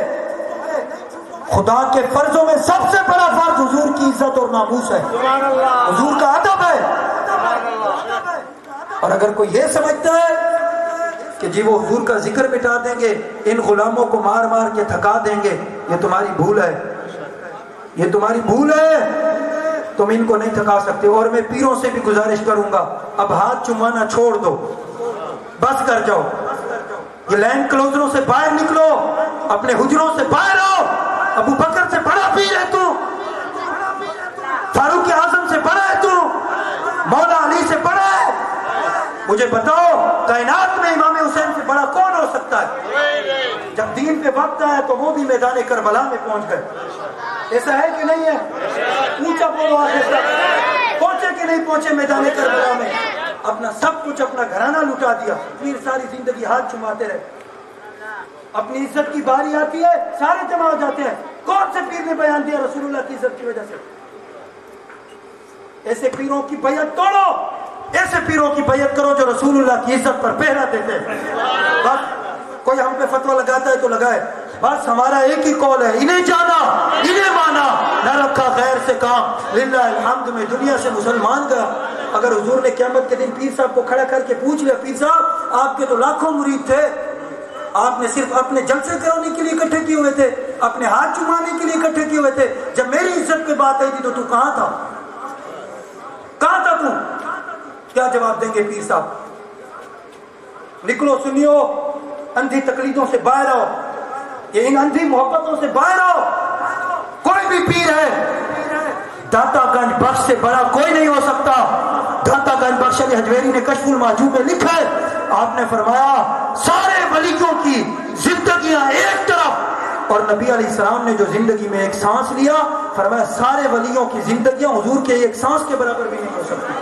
خدا کے فرضوں میں سب سے بڑا فرض حضور کی عزت اور ناموس ہے, حضور کا ادب ہے. اور اگر کوئی یہ سمجھتا ہے کہ جی وہ حضور کا ذکر مٹا دیں گے, ان غلاموں کو مار مار کے تھکا دیں گے, یہ تمہاری بھول ہے, یہ تمہاری بھول ہے. تم ان کو نہیں تھکا سکتے. اور میں پیروں سے بھی گزارش کروں گا اب ہاتھ چمانا چھوڑ دو, بس کر جاؤ. یہ لینڈ کلوزروں سے باہر نکلو, اپنے حجروں سے باہر آؤ. ابو بکر سے بڑا پیر ہے تو, فاروق اعظم سے بڑا ہے تو, مولا علی سے بڑا ہے. مجھے بتاؤ کائنات میں امام حسین سے بڑا کون ہو سکتا ہے؟ جب دین پہ وقت آیا تو وہ بھی میدان کربلا میں پہنچ گئے. ایسا ہے کہ نہیں ہے؟ اونچا بولو آخر تک, پہنچے کہ نہیں پہنچے میدان کربلا میں؟ اپنا سب کچھ, اپنا گھرانہ لٹا دیا. پھر ساری زندگی ہاتھ چماتے رہے. اپنی عزت کی باری آتی ہے سارے جمع ہو جاتے ہیں. کون سے پیر نے بیان دیا رسول اللہ کی عزت کی وجہ سے؟ ایسے پیروں کی بیعت توڑو, ایسے پیروں کی بیعت کرو جو رسول اللہ کی عزت پر پہرا دیتے ہیں. بس کوئی ہم پہ فتویٰ لگاتا ہے تو لگائے, بس ہمارا ایک ہی قول ہے, انہیں جانا انہیں مانا, نہ رکھا غیر سے کام. للہ الحمد میں دنیا سے مسلمان گیا. اگر حضور نے قیامت کے دن پیر صاحب کو کھڑا کر کے پوچھ لیا, پیر صاحب آپ کے تو لاکھوں مرید تھے, آپ نے صرف اپنے جلسے کرانے کے لیے اکٹھے کیے ہوئے تھے, اپنے ہاتھ چمانے کے لیے اکٹھے کیے ہوئے تھے, جب میری عزت پہ بات آئی تھی تو کہاں تھا؟ کہاں تھا تو؟ کیا جواب دیں گے پیر صاحب؟ نکلو, سنیو, اندھی تقلیدوں سے باہر آؤ, یہ ان اندھی محبتوں سے باہر آؤ. کوئی بھی پیر ہے داتا گنج بخش سے بڑا کوئی نہیں ہو سکتا. داتا گنج بخش علی حجویری نے کشف المحجوب میں لکھا ہے, آپ نے فرمایا سارے ولیوں کی زندگیاں ایک طرف اور نبی علیہ السلام نے جو زندگی میں ایک سانس لیا، فرمایا سارے ولیوں کی زندگیاں حضور کے ایک سانس کے برابر بھی نہیں ہو سکتی۔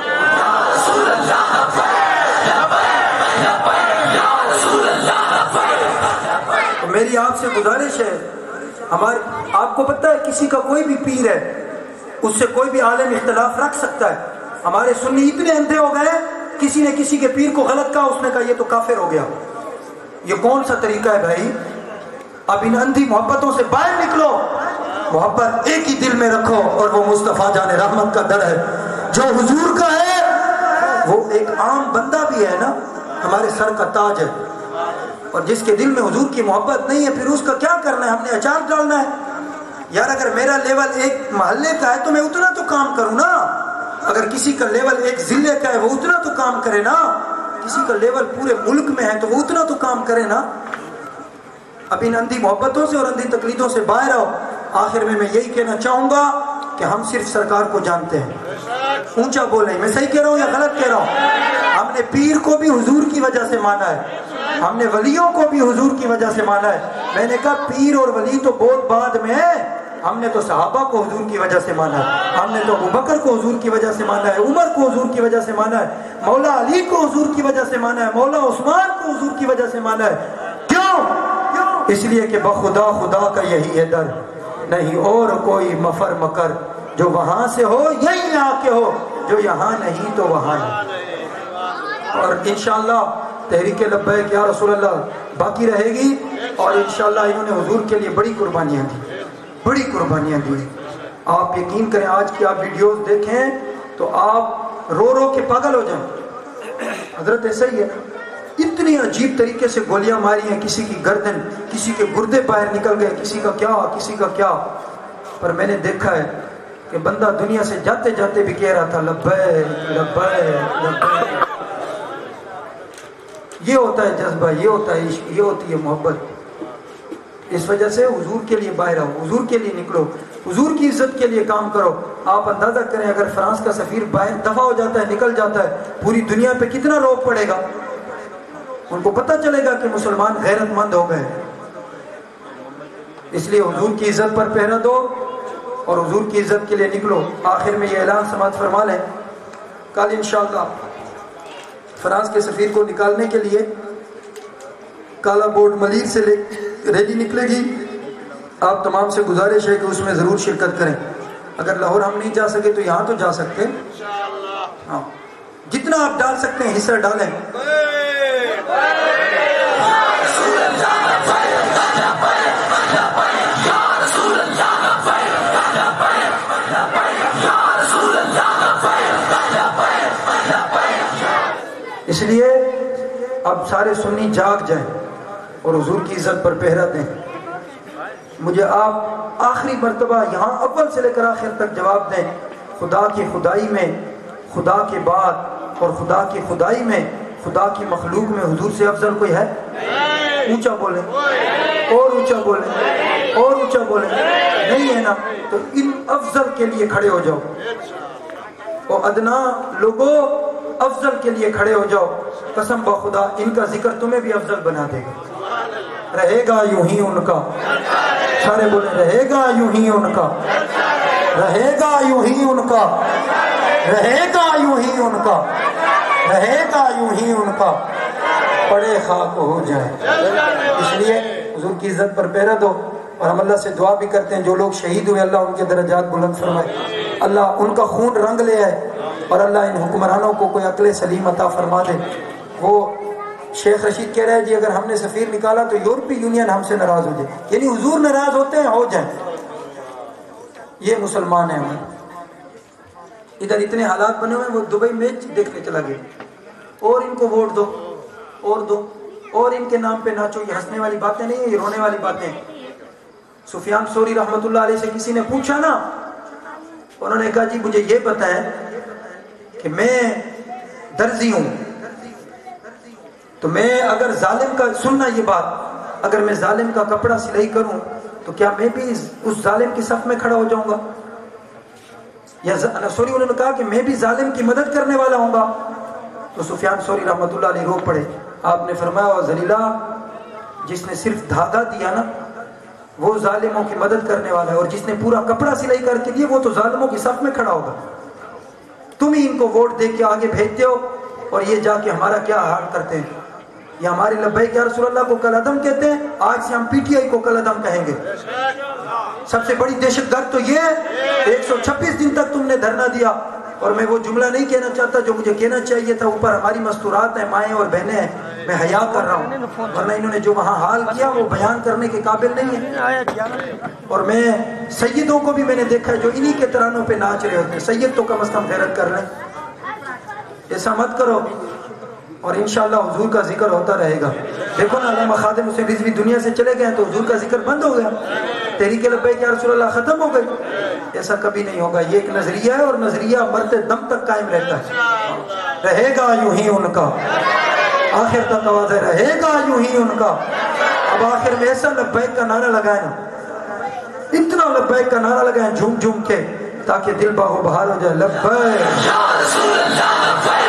تو میری آپ سے گزارش ہے، آپ کو پتہ ہے کسی کا کوئی بھی پیر ہے، اس سے کوئی بھی عالم اختلاف رکھ سکتا ہے۔ ہمارے سنی اتنے اندھے ہو گئے، کسی نے کسی کے پیر کو غلط کہا، اس نے کہا یہ تو کافر ہو گیا۔ یہ کون سا طریقہ ہے بھائی؟ اب ان اندھی محبتوں سے باہر نکلو، محبت ایک ہی دل میں رکھو، اور وہ مصطفیٰ جان رحمت کا در ہے جو حضور کا ہے۔ وہ ایک عام بندہ بھی ہے نا، ہمارے سر کا تاج ہے، اور جس کے دل میں حضور کی محبت نہیں ہے، پھر اس کا کیا کرنا ہے؟ ہم نے اچار ڈالنا ہے؟ یار اگر میرا لیول ایک محلے کا ہے تو میں اتنا تو کام کروں نا، اگر کسی کا لیول ایک ضلع کا ہے وہ اتنا تو کام کرے نا، کسی کا لیول پورے ملک میں ہے تو وہ اتنا تو کام کرے نا۔ اب ان اندھی محبتوں سے اور اندھی تقلیدوں سے باہر آؤ۔ آخر میں یہی کہنا چاہوں گا کہ ہم صرف سرکار کو جانتے ہیں۔ اونچا بولیں، میں صحیح کہہ رہا ہوں یا غلط کہہ رہا ہوں؟ ہم نے پیر کو بھی حضور کی وجہ سے مانا ہے، ہم نے ولیوں کو بھی حضور کی وجہ سے مانا ہے۔ میں نے کہا پیر اور ولی تو بہت بعد میں ہے، ہم نے تو صحابہ کو حضور کی وجہ سے مانا ہے، ہم نے تو ابوبکر کو حضور کی وجہ سے مانا ہے، عمر کو حضور کی وجہ سے مانا ہے، مولا علی کو حضور کی وجہ سے مانا ہے، مولا عثمان کو حضور کی وجہ سے مانا ہے۔ کیوں؟ اس لیے کہ بخدا خدا کا یہی ہے در، نہیں اور کوئی مفر مکر، جو وہاں سے ہو یہی آ کے ہو، جو یہاں نہیں تو وہاں ہے۔ اور انشاءاللہ تحریک لبیک یا رسول اللہ باقی رہے گی، اور انشاءاللہ انہوں نے حضور کے لیے بڑی قربانیاں دی، بڑی قربانیاں دی۔ آپ یقین کریں، آج کی آپ ویڈیوز دیکھیں تو آپ رو رو کے پاگل ہو جائیں۔ حضرت ایسا ہی ہے، اتنی عجیب طریقے سے گولیاں ماری ہیں، کسی کی گردن، کسی کے گردے باہر نکل گئے، کسی کا کیا کسی کا کیا۔ پر میں نے دیکھا ہے کہ بندہ دنیا سے جاتے جاتے بھی کہہ رہا تھا لبیک لبیک لبیک۔ یہ ہوتا ہے جذبہ، یہ ہوتا ہے عشق، یہ ہوتی ہے محبت۔ اس وجہ سے حضور کے لیے باہر آؤ، حضور کے لیے نکلو، حضور کی عزت کے لیے کام کرو۔ آپ اندازہ کریں اگر فرانس کا سفیر باہر دفع ہو جاتا ہے، نکل جاتا ہے، پوری دنیا پہ کتنا روب پڑے گا؟ ان کو پتہ چلے گا کہ مسلمان غیرت مند ہو گئے۔ اس لیے حضور کی عزت پر پہرا دو اور حضور کی عزت کے لیے نکلو۔ آخر میں یہ اعلان سماعت فرما لیں، کل انشاءاللہ فرانس کے سفیر کو نکالنے کے لیے کالا بورڈ ملیر سے ریلی نکلے گی۔ آپ تمام سے گزارش ہے کہ اس میں ضرور شرکت کریں۔ اگر لاہور ہم نہیں جا سکے تو یہاں تو جا سکتے ہیں، ہاں جتنا آپ ڈال سکتے ہیں حصہ ڈالیں۔ اس لیے اب سارے سنی جاگ جائیں اور حضور کی عزت پر پہرا دیں۔ مجھے آپ آخری مرتبہ یہاں اول سے لے کر آخر تک جواب دیں، خدا کی خدائی میں، خدا کے بعد اور خدا کی خدائی میں، خدا کی مخلوق میں حضور سے افضل کوئی ہے؟ اونچا بولیں اور اونچا بولیں اور اونچا بولیں، نہیں ہے نا؟ تو ان افضل کے لیے کھڑے ہو جاؤ، اور ادنا لوگوں افضل کے لیے کھڑے ہو جاؤ۔ قسم بخدا ان کا ذکر تمہیں بھی افضل بنا دے گا۔ رہے گا یوں ہی ان کا، سارے بولیں رہے گا یوں ہی ان کا، رہے گا یوں ہی ان کا، رہے گا یوں ہی ان کا، رہے گا یوں ہی ان کا، پڑے خاک ہو جائے۔ اس لیے حضور کی عزت پر پہرا دو، اور ہم اللہ سے دعا بھی کرتے ہیں جو لوگ شہید ہوئے اللہ ان کے درجات بلند فرمائے، اللہ ان کا خون رنگ لے آئے، اور اللہ ان حکمرانوں کو کوئی عقل سلیم عطا فرما دے۔ وہ شیخ رشید کہہ رہا ہے جی اگر ہم نے سفیر نکالا تو یورپی یونین ہم سے ناراض ہو جائے، یعنی حضور ناراض ہوتے ہیں، ہو جائیں۔ یہ مسلمان ہیں ہمارے، ادھر اتنے حالات بنے ہوئے، وہ دبئی میچ دیکھنے چلا گیا، اور ان کو ووٹ دو اور دو اور ان کے نام پہ ناچو۔ یہ ہنسنے والی باتیں نہیں ہیں، یہ رونے والی باتیں ہیں۔ سفیان ثوری رحمۃ اللہ علیہ سے کسی نے پوچھا نا، انہوں نے کہا جی مجھے یہ بتائیں کہ میں درزی ہوں، تو میں اگر ظالم کا، سننا یہ بات، اگر میں ظالم کا کپڑا سلائی کروں تو کیا میں بھی اس ظالم کی صف میں کھڑا ہو جاؤں گا؟ یا سوری انہوں نے کہا کہ میں بھی ظالم کی مدد کرنے والا ہوں گا؟ تو سفیان ثوری رحمۃ اللہ علیہ رو پڑے۔ آپ نے فرمایا ذلیلہ، جس نے صرف دھاگا دیا نا وہ ظالموں کی مدد کرنے والا ہے، اور جس نے پورا کپڑا سلائی کر کے دیا وہ تو ظالموں کی صف میں کھڑا ہوگا۔ تم ہی ان کو ووٹ دے کے آگے بھیجتے ہو اور یہ جا کے ہمارا کیا حال کرتے ہیں۔ یہ ہمارے لبیک یا رسول اللہ کو کل عدم کہتے ہیں، آج سے ہم پی ٹی آئی کو کل عدم کہیں گے۔ سب سے بڑی دہشت گرد تو یہ ہے 126 دن تک تم نے دھرنا دیا، اور میں وہ جملہ نہیں کہنا چاہتا جو مجھے کہنا چاہیے تھا، اوپر ہماری مستورات ہیں، مائیں اور بہنیں ہیں، میں حیا کر رہا ہوں، ورنہ انہوں نے جو وہاں حال کیا وہ بیان کرنے کے قابل نہیں ہے۔ اور میں سیدوں کو بھی میں نے دیکھا ہے جو انہی کے ترانوں پہ ناچ رہے ہوتے ہیں، سید تو کم از کم غیرت کر لیں، ایسا مت کرو، اور انشاءاللہ حضور کا ذکر ہوتا رہے گا۔ دیکھو نا علامہ خادم حسین رضوی دنیا سے چلے گئے تو حضور کا ذکر بند ہو گیا، تحریک لبیک یا رسول اللہ ختم ہو گئی۔ ایسا کبھی نہیں ہوگا، یہ ایک نظریہ ہے، اور نظریہ مرتے دم تک قائم رہتا ہے، رہے گا یوں ہی ان کا، آخر تک آواز ہے رہے گا یوں ہی ان کا۔ اب آخر میں ایسا لبیک کا نعرہ لگائے نا، اتنا لبیک کا نعرہ لگائیں جھوم جھوم کے، تاکہ دل باہو بہار ہو جائے۔ لبیک یا رسول اللہ، لبیک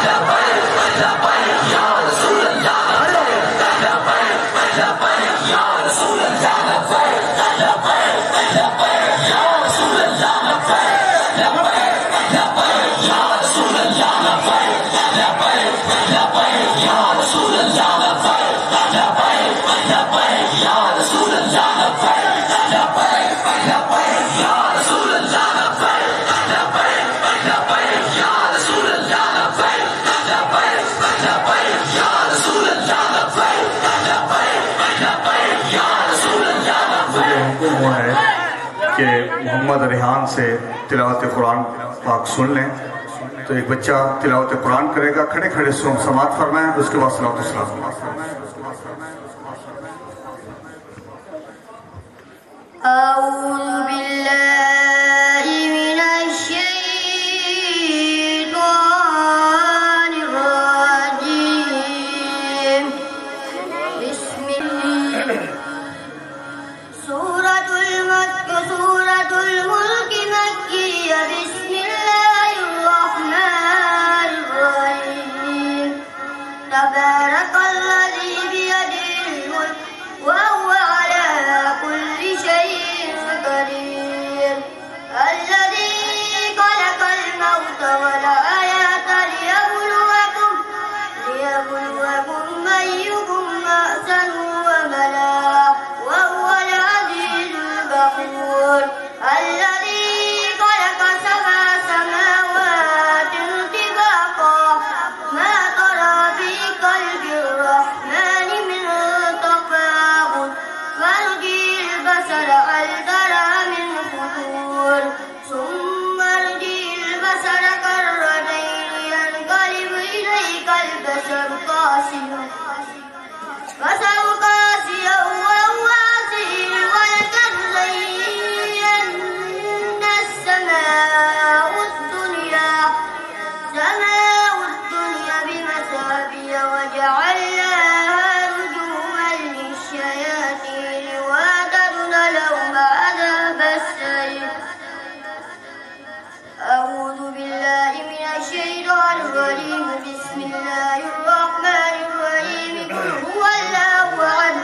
لبیک لبیک یا رسول اللہ، لبیک لبیک یا رسول اللہ، لبیک لبیک لبیک یا رسول اللہ، لبیک لبیک لبیک یا رسول اللہ، لبیک لبیک لبیک یا رسول اللہ، لبیک لبیک لبیک یا رسول اللہ، لبیک لبیک لبیک یا رسول اللہ، لبیک لبیک لبیک یا رسول اللہ، لبیک لبیک لبیک یا رسول اللہ، لبیک لبیک لبیک یا رسول اللہ۔ مجھے حکم ہوا ہے کہ محمد ریحان سے تلاوت قرآن پاک سن لیں، تو ایک بچہ تلاوت قرآن کرے گا، کھڑے کھڑے سماعت فرمائیں، اس کے بعد صلوات السلام۔ أعوذ بالله من الشيطان الرجيم بسم الله سورة الملك مكية بسم الله الرحمن الرحيم تبارك الذي بيده الملك وهو على كل شيء قدير الذي خلق الموت والحياة ليبلوكم أيكم أحسن عملا وهو العزيز الغفور الذي خلق سبع سماوات طباقا ما ترى في خلق الرحمن من تفاوت فارجع البصر هل ترى من فطور ثم ارجع البصر كرتين ينقلب إليك البصر خاسئا وهو حسير ولقد زينا السماء الدنيا بمصابيح وجعلناها رجوما للشياطين وأعتدنا لهم عذاب السعير أعوذ بالله من الشيطان الرجيم بسم الله الرحمن الرحيم قل هو الله أحد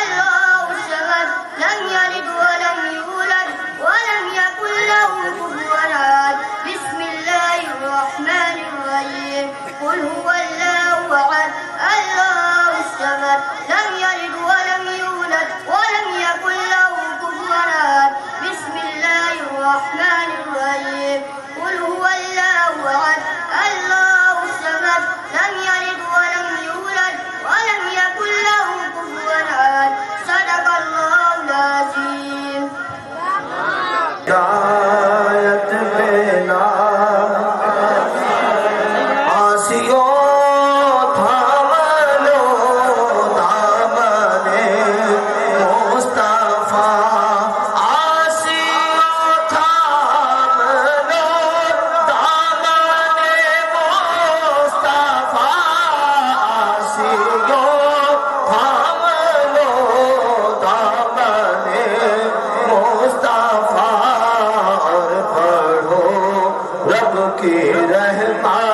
الله الصمد لم يلد ولم يولد ولم يكن له كفوا أحد بسم الله الرحمن الرحيم قل هو الله أحد الله الصمد لم يلد ولم يولد ولم يكن له كفوا أحد بسم الله الرحمن الرحيم قل هو الله أحد الله الصمد لم يلد ولم يولد ولم يكن له كفوا أحد صدق الله العظيم ہدایت بنا آسیوں تھام لو دامن مصطفیٰ آسیوں تھام لو دامن مصطفیٰ آسیوں تھام لو دامن مصطفیٰ اور پڑھو رب کی رحمت